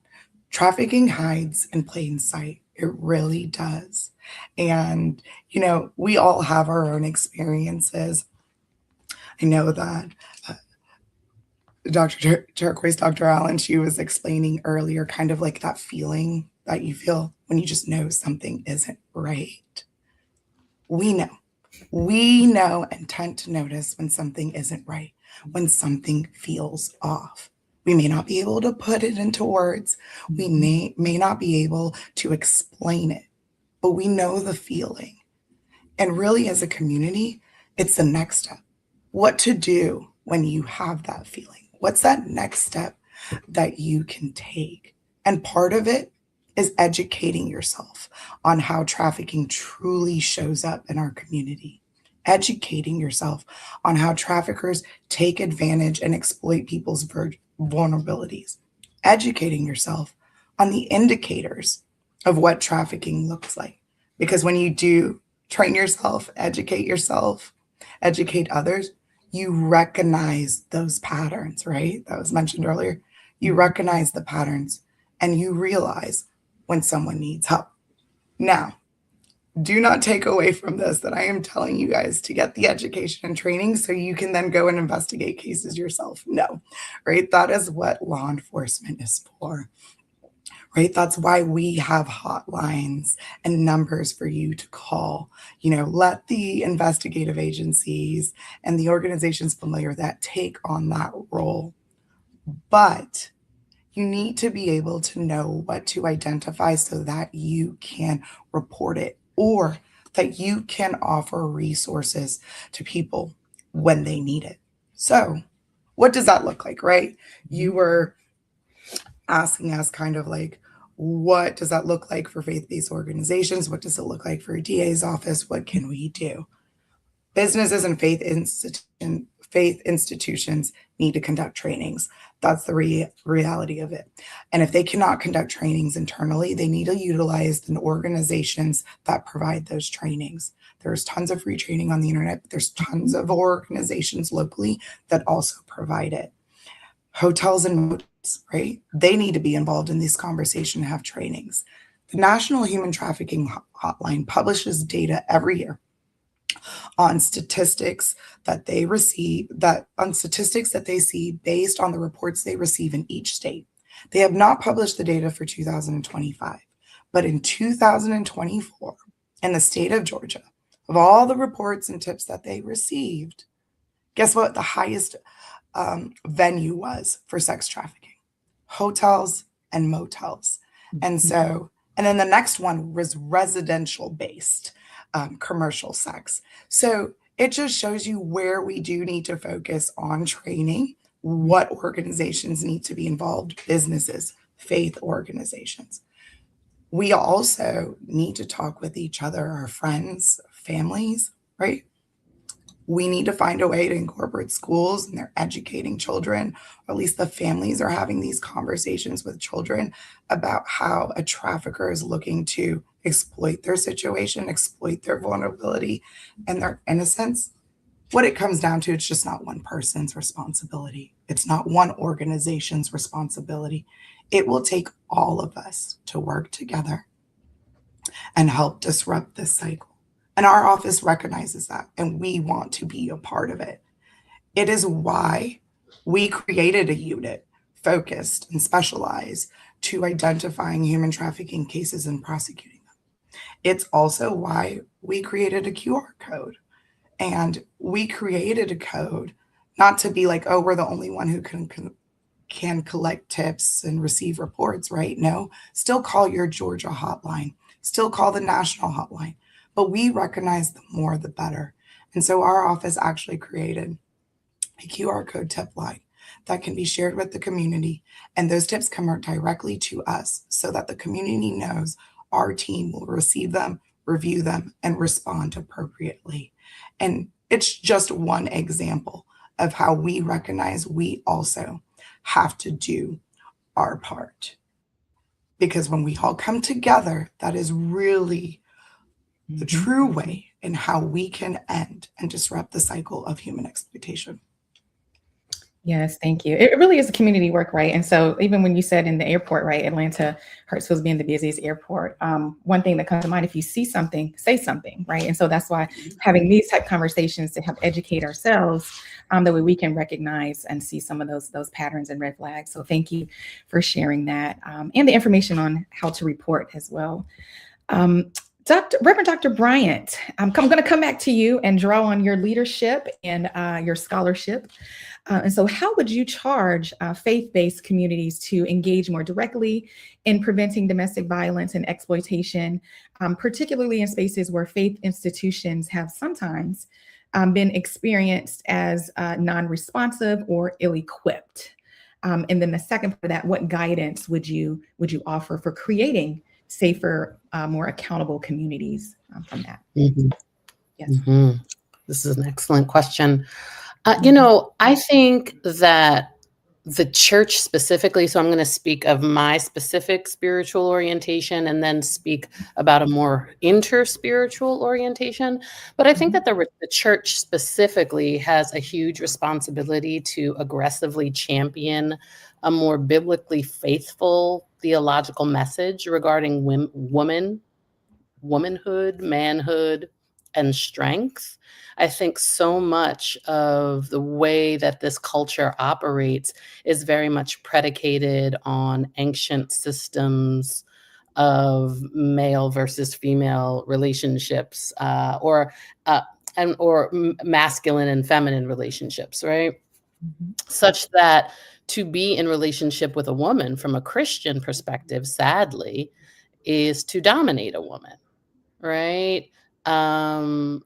trafficking hides in plain sight. It really does. And, we all have our own experiences. I know that Dr. Turquoise, Dr. Allen, she was explaining earlier, kind of like that feeling that you feel when you just know something isn't right. We know and tend to notice when something isn't right. when something feels off. We may not be able to put it into words. We may not be able to explain it, but we know the feeling. And really, as a community, it's the next step. What to do when you have that feeling? What's that next step that you can take? And part of it is educating yourself on how trafficking truly shows up in our community. Educating yourself on how traffickers take advantage and exploit people's vulnerabilities. Educating yourself on the indicators of what trafficking looks like. Because when you do train yourself, educate others, you recognize those patterns, right? That was mentioned earlier. You recognize the patterns and you realize when someone needs help. Now, do not take away from this that I am telling you guys to get the education and training so you can then go and investigate cases yourself. No, right? That is what law enforcement is for, right? That's why we have hotlines and numbers for you to call. Let the investigative agencies and the organizations familiar with that take on that role. But you need to be able to know what to identify so that you can report it or that you can offer resources to people when they need it. So what does that look like, right? You were asking us kind of like, what does that look like for faith-based organizations? What does it look like for a DA's office? What can we do? Businesses and faith institutions need to conduct trainings. That's the reality of it. And if they cannot conduct trainings internally, they need to utilize the organizations that provide those trainings. There's tons of free training on the internet, but there's tons of organizations locally that also provide it. Hotels and motels, right? They need to be involved in this conversation and have trainings. The National Human Trafficking Hotline publishes data every year on statistics that they see based on the reports they receive in each state. They have not published the data for 2025, but in 2024, in the state of Georgia, of all the reports and tips that they received, guess what the highest venue was for sex trafficking? Hotels and motels. And then the next one was residential based. Commercial sex. So it just shows you where we do need to focus on training, what organizations need to be involved, businesses, faith organizations. We also need to talk with each other, our friends, families, right? We need to find a way to incorporate schools and they're educating children, or at least the families are having these conversations with children about how a trafficker is looking to exploit their situation, exploit their vulnerability and their innocence. What it comes down to, it's just not one person's responsibility. It's not one organization's responsibility. It will take all of us to work together and help disrupt this cycle. And our office recognizes that, and we want to be a part of it. It is why we created a unit focused and specialized to identifying human trafficking cases and prosecuting them. It's also why we created a QR code. And we created a code not to be like, oh, we're the only one who can collect tips and receive reports, right? No, still call your Georgia hotline, still call the national hotline. But we recognize the more, the better. And so our office actually created a QR code tip line that can be shared with the community. And those tips come directly to us so that the community knows our team will receive them, review them, and respond appropriately. And it's just one example of how we recognize we also have to do our part. Because when we all come together, that is really the true way in how we can end and disrupt the cycle of human exploitation. Yes, thank you. It really is a community work, right? And so even when you said in the airport, right, Atlanta, Hartsville's being the busiest airport, one thing that comes to mind, if you see something, say something, right? And so that's why having these type of conversations to help educate ourselves, that way we can recognize and see some of those patterns and red flags. So thank you for sharing that, and the information on how to report as well. Reverend Dr. Bryant, I'm going to come back to you and draw on your leadership and your scholarship. And so how would you charge faith-based communities to engage more directly in preventing domestic violence and exploitation, particularly in spaces where faith institutions have sometimes been experienced as non-responsive or ill-equipped? And then the second part of that, what guidance would you offer for creating safer, more accountable communities from that? Mm-hmm. Yes. Mm-hmm. This is an excellent question. I think that the church specifically, so I'm going to speak of my specific spiritual orientation and then speak about a more interspiritual orientation. But I think that the church specifically has a huge responsibility to aggressively champion a more biblically faithful theological message regarding womanhood, manhood, and strength. I think so much of the way that this culture operates is very much predicated on ancient systems of male versus female relationships, or masculine and feminine relationships, right? Such that to be in relationship with a woman from a Christian perspective, sadly, is to dominate a woman, right? To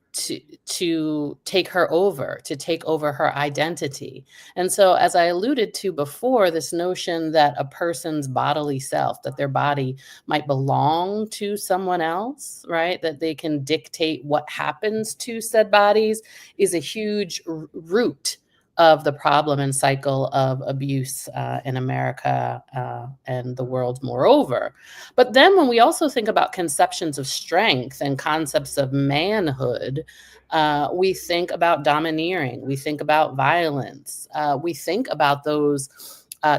take her over, to take over her identity. And so, as I alluded to before, this notion that a person's bodily self, that their body might belong to someone else, right? That they can dictate what happens to said bodies, is a huge root of the problem and cycle of abuse in America and the world moreover. But then when we also think about conceptions of strength and concepts of manhood, we think about domineering, we think about violence, we think about those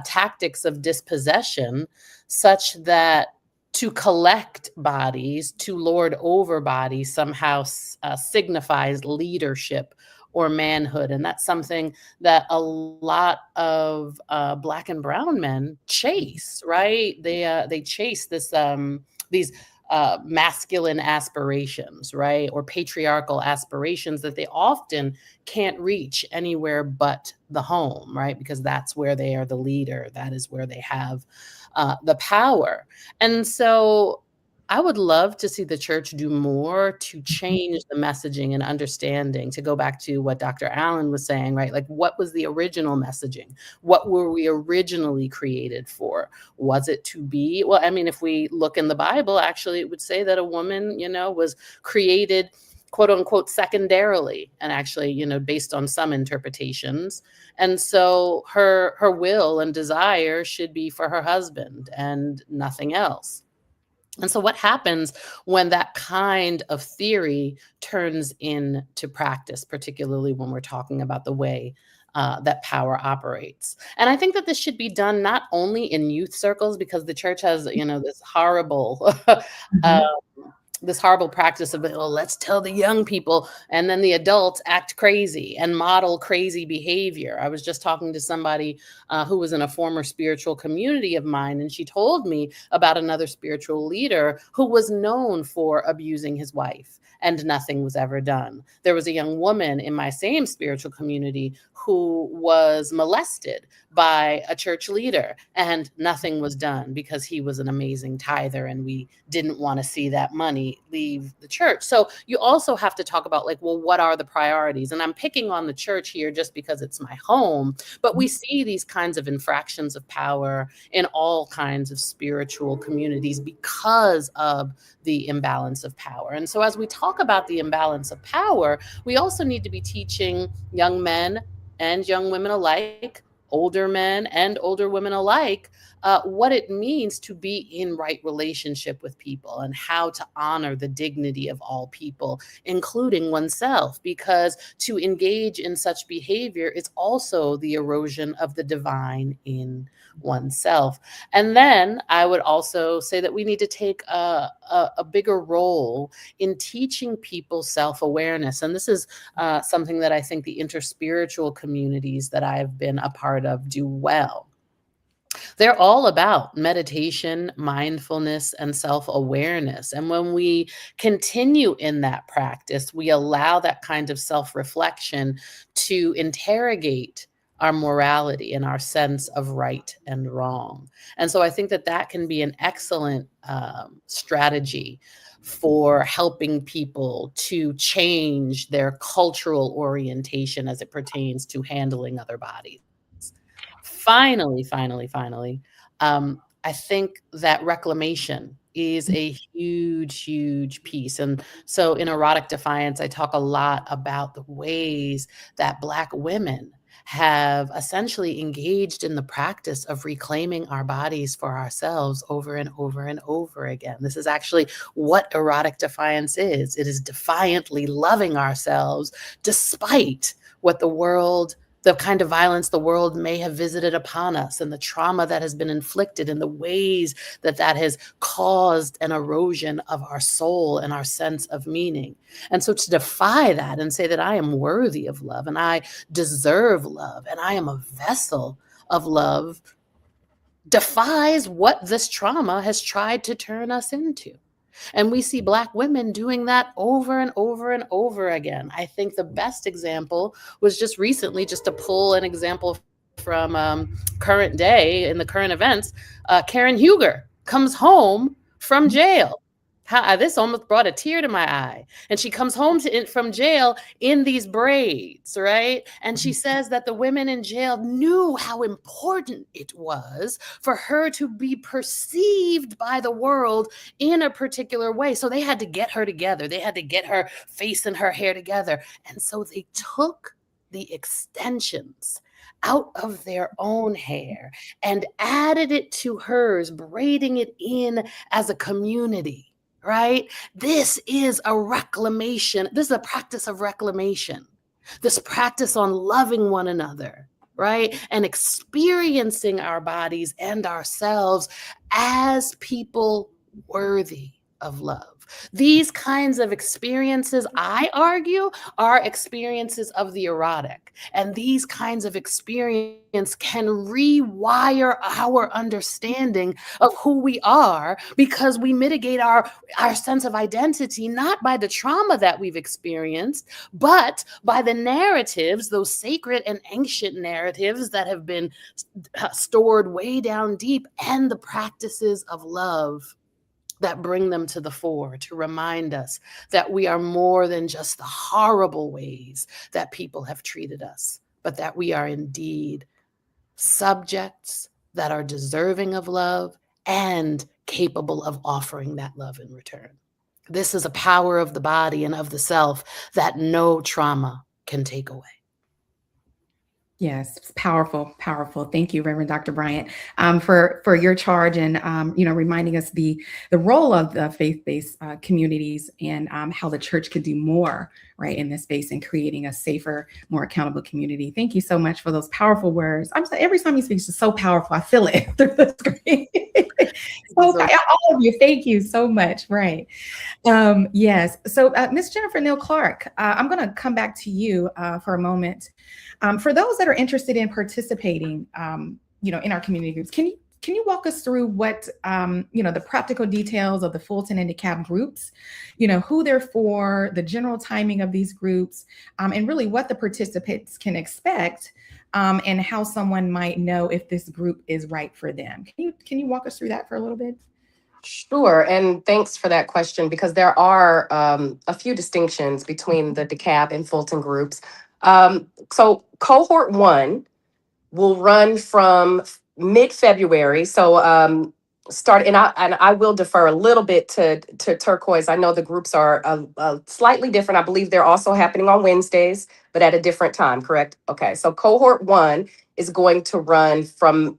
tactics of dispossession, such that to collect bodies, to lord over bodies, somehow signifies leadership or manhood. And that's something that a lot of Black and brown men chase, right? They chase these masculine aspirations, right? Or patriarchal aspirations that they often can't reach anywhere but the home, right? Because that's where they are the leader. That is where they have the power. And so I would love to see the church do more to change the messaging and understanding, to go back to what Dr. Allen was saying, right? Like, what was the original messaging? What were we originally created for? Was it to be? Well, I mean, if we look in the Bible, actually, it would say that a woman, was created, quote unquote, secondarily, and actually, based on some interpretations. And so her will and desire should be for her husband and nothing else. And so what happens when that kind of theory turns into practice, particularly when we're talking about the way that power operates? And I think that this should be done not only in youth circles, because the church has, this horrible practice of, let's tell the young people, and then the adults act crazy and model crazy behavior. I was just talking to somebody who was in a former spiritual community of mine, and she told me about another spiritual leader who was known for abusing his wife, and nothing was ever done. There was a young woman in my same spiritual community who was molested by a church leader, and nothing was done because he was an amazing tither, and we didn't want to see that money leave the church. So you also have to talk about, what are the priorities? And I'm picking on the church here just because it's my home, but we see these kinds of infractions of power in all kinds of spiritual communities because of the imbalance of power. And so as we talk about the imbalance of power, we also need to be teaching young men and young women alike, older men and older women alike, what it means to be in right relationship with people and how to honor the dignity of all people, including oneself, because to engage in such behavior is also the erosion of the divine in oneself. And then I would also say that we need to take a bigger role in teaching people self-awareness. And this is something that I think the interspiritual communities that I've been a part of do well. They're all about meditation, mindfulness, and self-awareness. And when we continue in that practice, we allow that kind of self-reflection to interrogate our morality and our sense of right and wrong. And so I think that that can be an excellent strategy for helping people to change their cultural orientation as it pertains to handling other bodies. Finally, I think that reclamation is a huge, huge piece. And so in Erotic Defiance, I talk a lot about the ways that Black women have essentially engaged in the practice of reclaiming our bodies for ourselves over and over and over again. This is actually what Erotic Defiance is. It is defiantly loving ourselves despite what the kind of violence the world may have visited upon us, and the trauma that has been inflicted, and the ways that that has caused an erosion of our soul and our sense of meaning. And so to defy that and say that I am worthy of love and I deserve love and I am a vessel of love defies what this trauma has tried to turn us into. And we see Black women doing that over and over and over again. I think the best example was just recently, just to pull an example from current day in the current events, Karen Huger comes home from jail. This almost brought a tear to my eye. And she comes home from jail in these braids, right? And she says that the women in jail knew how important it was for her to be perceived by the world in a particular way. So they had to get her together. They had to get her face and her hair together. And so they took the extensions out of their own hair and added it to hers, braiding it in as a community. Right? This is a reclamation. This is a practice of reclamation. This practice on loving one another, right? And experiencing our bodies and ourselves as people worthy of love. These kinds of experiences, I argue, are experiences of the erotic. And these kinds of experience can rewire our understanding of who we are, because we mitigate our sense of identity, not by the trauma that we've experienced, but by the narratives, those sacred and ancient narratives that have been stored way down deep, and the practices of love that bring them to the fore to remind us that we are more than just the horrible ways that people have treated us, but that we are indeed subjects that are deserving of love and capable of offering that love in return. This is a power of the body and of the self that no trauma can take away. Yes, it's powerful, powerful. Thank you, Reverend Dr. Bryant, for your charge and reminding us the role of the faith-based communities and how the church could do more, right, in this space and creating a safer, more accountable community. Thank you so much for those powerful words. Every time you speak, it's just so powerful. I feel it through the screen. All of you, thank you so much. Right. Yes. So, Ms. Jennifer Neal Clark, I'm going to come back to you for a moment. For those that are interested in participating, in our community groups, can you walk us through what, the practical details of the Fulton and DeKalb groups, who they're for, the general timing of these groups, and really what the participants can expect, and how someone might know if this group is right for them. Can you walk us through that for a little bit? Sure, and thanks for that question, because there are a few distinctions between the DeKalb and Fulton groups. So cohort 1 will run from mid-February. So and I will defer a little bit to Turquoise. I know the groups are slightly different. I believe they're also happening on Wednesdays, but at a different time, correct? Okay, so cohort 1 is going to run from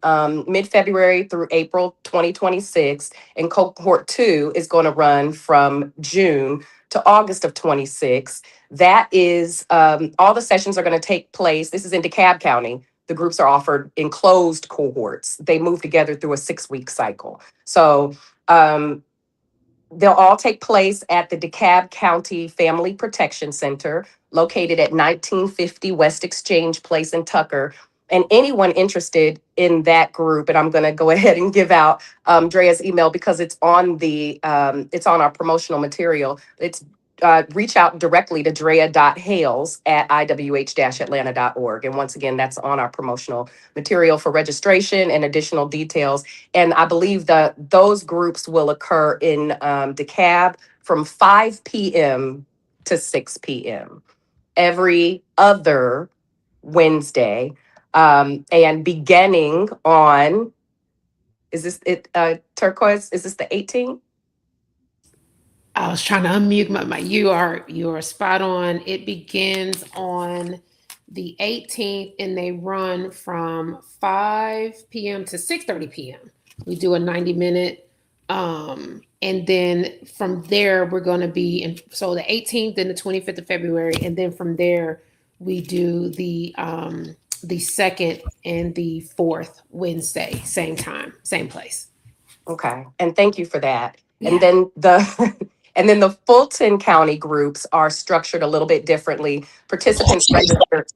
mid-February through April 2026, and cohort 2 is going to run from June to August of 26. That is, all the sessions are going to take place. This is in DeKalb County. The groups are offered in closed cohorts. They move together through a 6-week cycle. So they'll all take place at the DeKalb County Family Protection Center, located at 1950 West Exchange Place in Tucker. And anyone interested in that group, and I'm going to go ahead and give out Drea's email because it's on it's on our promotional material. It's reach out directly to drea.hales@iwh-atlanta.org. And once again, that's on our promotional material for registration and additional details. And I believe that those groups will occur in DeKalb from 5 p.m. to 6 p.m. every other Wednesday. And beginning on, is this it, Turquoise? Is this the 18th? I was trying to unmute my mic. You are spot on. It begins on the 18th and they run from 5 p.m. to 6:30 p.m. We do a 90-minute. And then from there, we're going to be in, so the 18th and the 25th of February. And then from there, we do the 2nd and the 4th Wednesday, same time, same place. Okay. And thank you for that. Yeah. And then the Fulton County groups are structured a little bit differently. Participants register.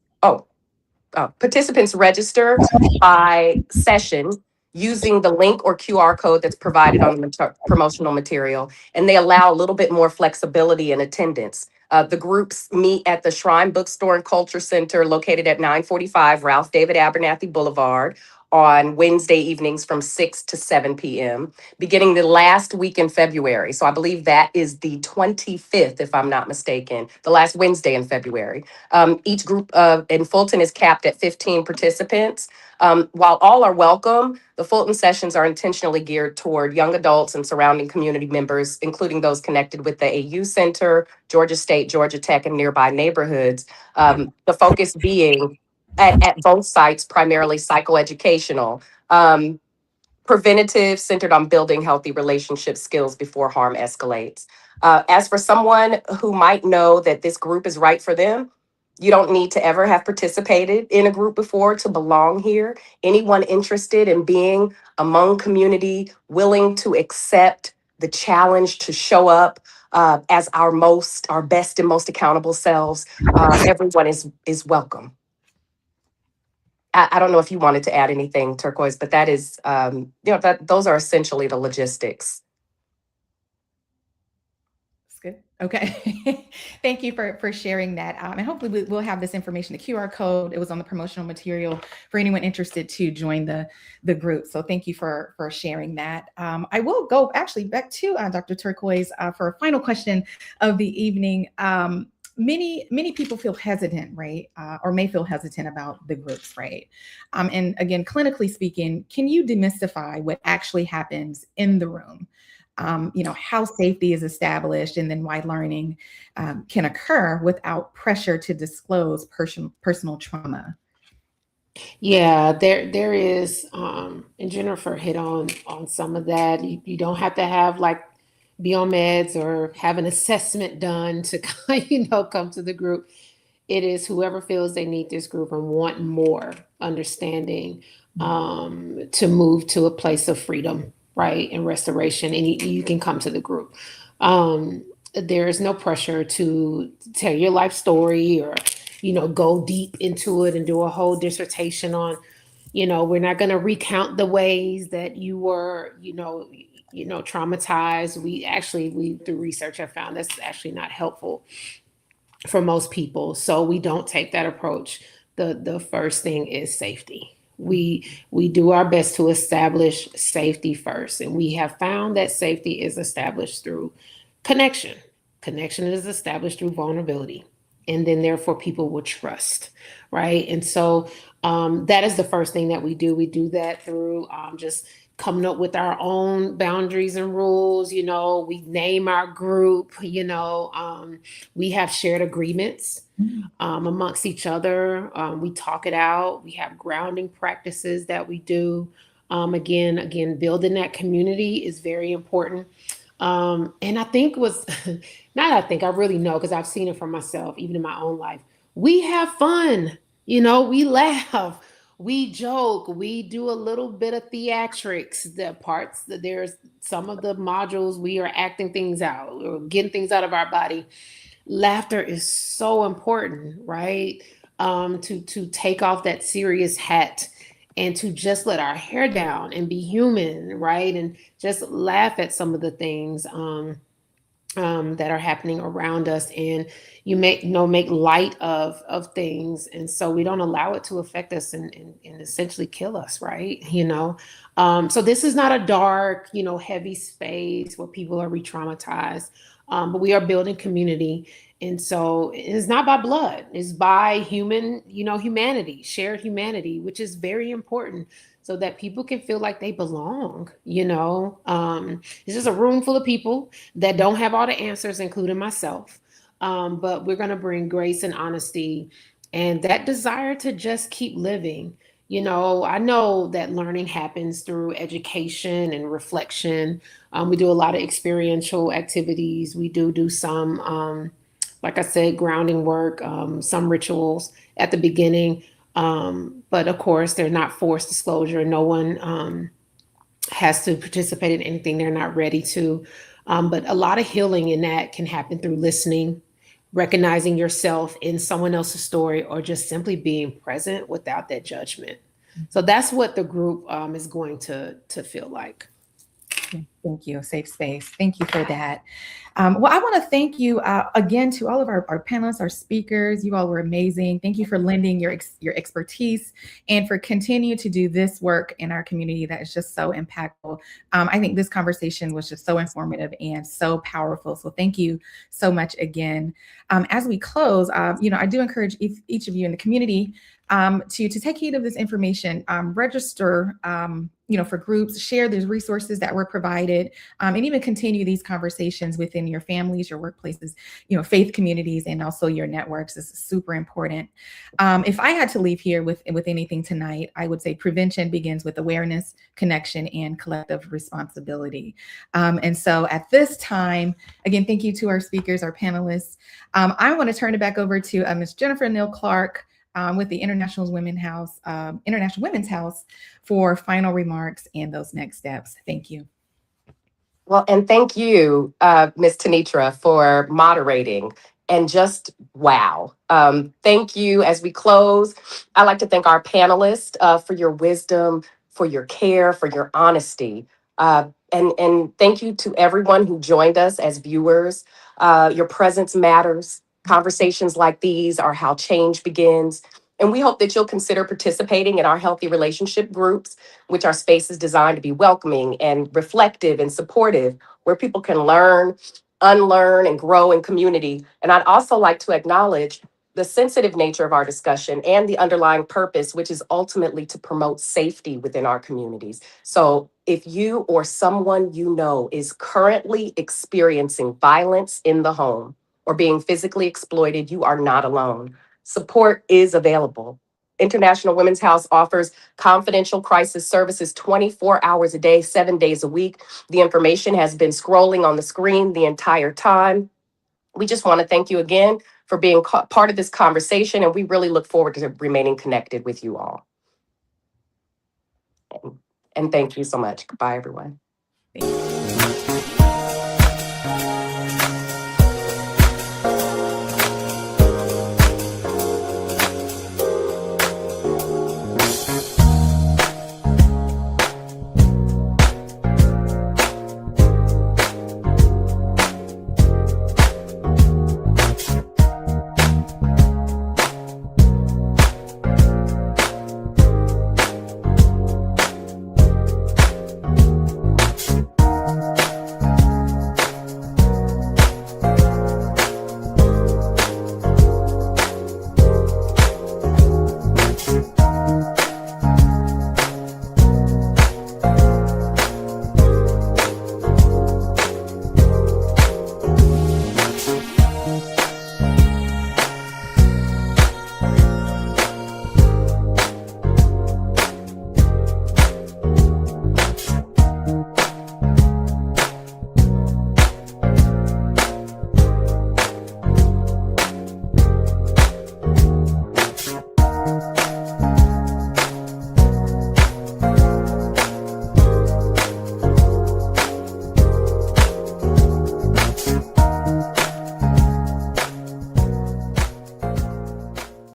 Participants register by session using the link or QR code that's provided on the promotional material, and they allow a little bit more flexibility in attendance. The groups meet at the Shrine Bookstore and Culture Center located at 945 Ralph David Abernathy Boulevard on Wednesday evenings from 6 to 7 p.m., beginning the last week in February. So I believe that is the 25th, if I'm not mistaken, the last Wednesday in February. Each group in Fulton is capped at 15 participants. While all are welcome, the Fulton sessions are intentionally geared toward young adults and surrounding community members, including those connected with the AU Center, Georgia State, Georgia Tech, and nearby neighborhoods. The focus being at both sites, primarily psychoeducational, preventative, centered on building healthy relationship skills before harm escalates. As for someone who might know that this group is right for them, you don't need to ever have participated in a group before to belong here. Anyone interested in being among community, willing to accept the challenge to show up as our best and most accountable selves, everyone is welcome. I don't know if you wanted to add anything, Turquoise, but that is, those are essentially the logistics. That's good. Okay. Thank you for sharing that. And hopefully we'll have this information, the QR code. It was on the promotional material for anyone interested to join the group. So thank you for sharing that. I will go actually back to Dr. Turquoise for a final question of the evening. Many people feel hesitant, right? Or may feel hesitant about the groups, right? And again, clinically speaking, can you demystify what actually happens in the room? How safety is established, and then why learning can occur without pressure to disclose personal trauma. Yeah, there is, and Jennifer hit on some of that. You don't have to have be on meds or have an assessment done to come to the group. It is whoever feels they need this group and want more understanding to move to a place of freedom, right, and restoration, and you can come to the group. There is no pressure to tell your life story or go deep into it and do a whole dissertation on, we're not going to recount the ways that you were, traumatized. We through research have found that's actually not helpful for most people. So we don't take that approach. The first thing is safety. We do our best to establish safety first. And we have found that safety is established through connection. Connection is established through vulnerability. And then therefore people will trust, right? And so that is the first thing that we do. We do that through just coming up with our own boundaries and rules. We name our group, we have shared agreements amongst each other. We talk it out. We have grounding practices that we do. Again, building that community is very important. And I think I really know, because I've seen it for myself, even in my own life. We have fun, we laugh, we joke, we do a little bit of theatrics, there's some of the modules we are acting things out or getting things out of our body. Laughter is so important, right? to take off that serious hat and to just let our hair down and be human, right? And just laugh at some of the things that are happening around us, and make light of things, and so we don't allow it to affect us and essentially kill us, right? So this is not a dark, heavy space where people are re-traumatized, but we are building community. And so it's not by blood, it's by humanity, shared humanity, which is very important, so that people can feel like they belong. It's just a room full of people that don't have all the answers, including myself. But we're going to bring grace and honesty and that desire to just keep living. I know that learning happens through education and reflection. We do a lot of experiential activities. We do some, like I said, grounding work, some rituals at the beginning. But of course, they're not forced disclosure. No one has to participate in anything they're not ready to. But a lot of healing in that can happen through listening, recognizing yourself in someone else's story, or just simply being present without that judgment. So that's what the group is going to feel like. Thank you. Safe space. Thank you for that. Well, I want to thank you again to all of our panelists, our speakers. You all were amazing. Thank you for lending your expertise and for continuing to do this work in our community that is just so impactful. I think this conversation was just so informative and so powerful. So thank you so much again. As we close, I do encourage each of you in the community to take heed of this information, register, for groups, share these resources that were provided, and even continue these conversations within your families, your workplaces, faith communities, and also your networks. This is super important. If I had to leave here with anything tonight, I would say prevention begins with awareness, connection, and collective responsibility. And so at this time, again, thank you to our speakers, our panelists. I want to turn it back over to Ms. Jennifer Neal Clark, with the International Women's House for final remarks and those next steps. Thank you. Well, and thank you, Ms. Tanitra, for moderating. And just wow. Thank you. As we close, I'd like to thank our panelists for your wisdom, for your care, for your honesty. And thank you to everyone who joined us as viewers. Your presence matters. Conversations like these are how change begins. And we hope that you'll consider participating in our healthy relationship groups, which are spaces designed to be welcoming and reflective and supportive, where people can learn, unlearn, and grow in community. And I'd also like to acknowledge the sensitive nature of our discussion and the underlying purpose, which is ultimately to promote safety within our communities. So if you or someone you know is currently experiencing violence in the home or being physically exploited, you are not alone. Support is available. International Women's House offers confidential crisis services 24 hours a day, 7 days a week. The information has been scrolling on the screen the entire time. We just want to thank you again for being part of this conversation, and we really look forward to remaining connected with you all. And thank you so much. Goodbye, everyone. Thank you.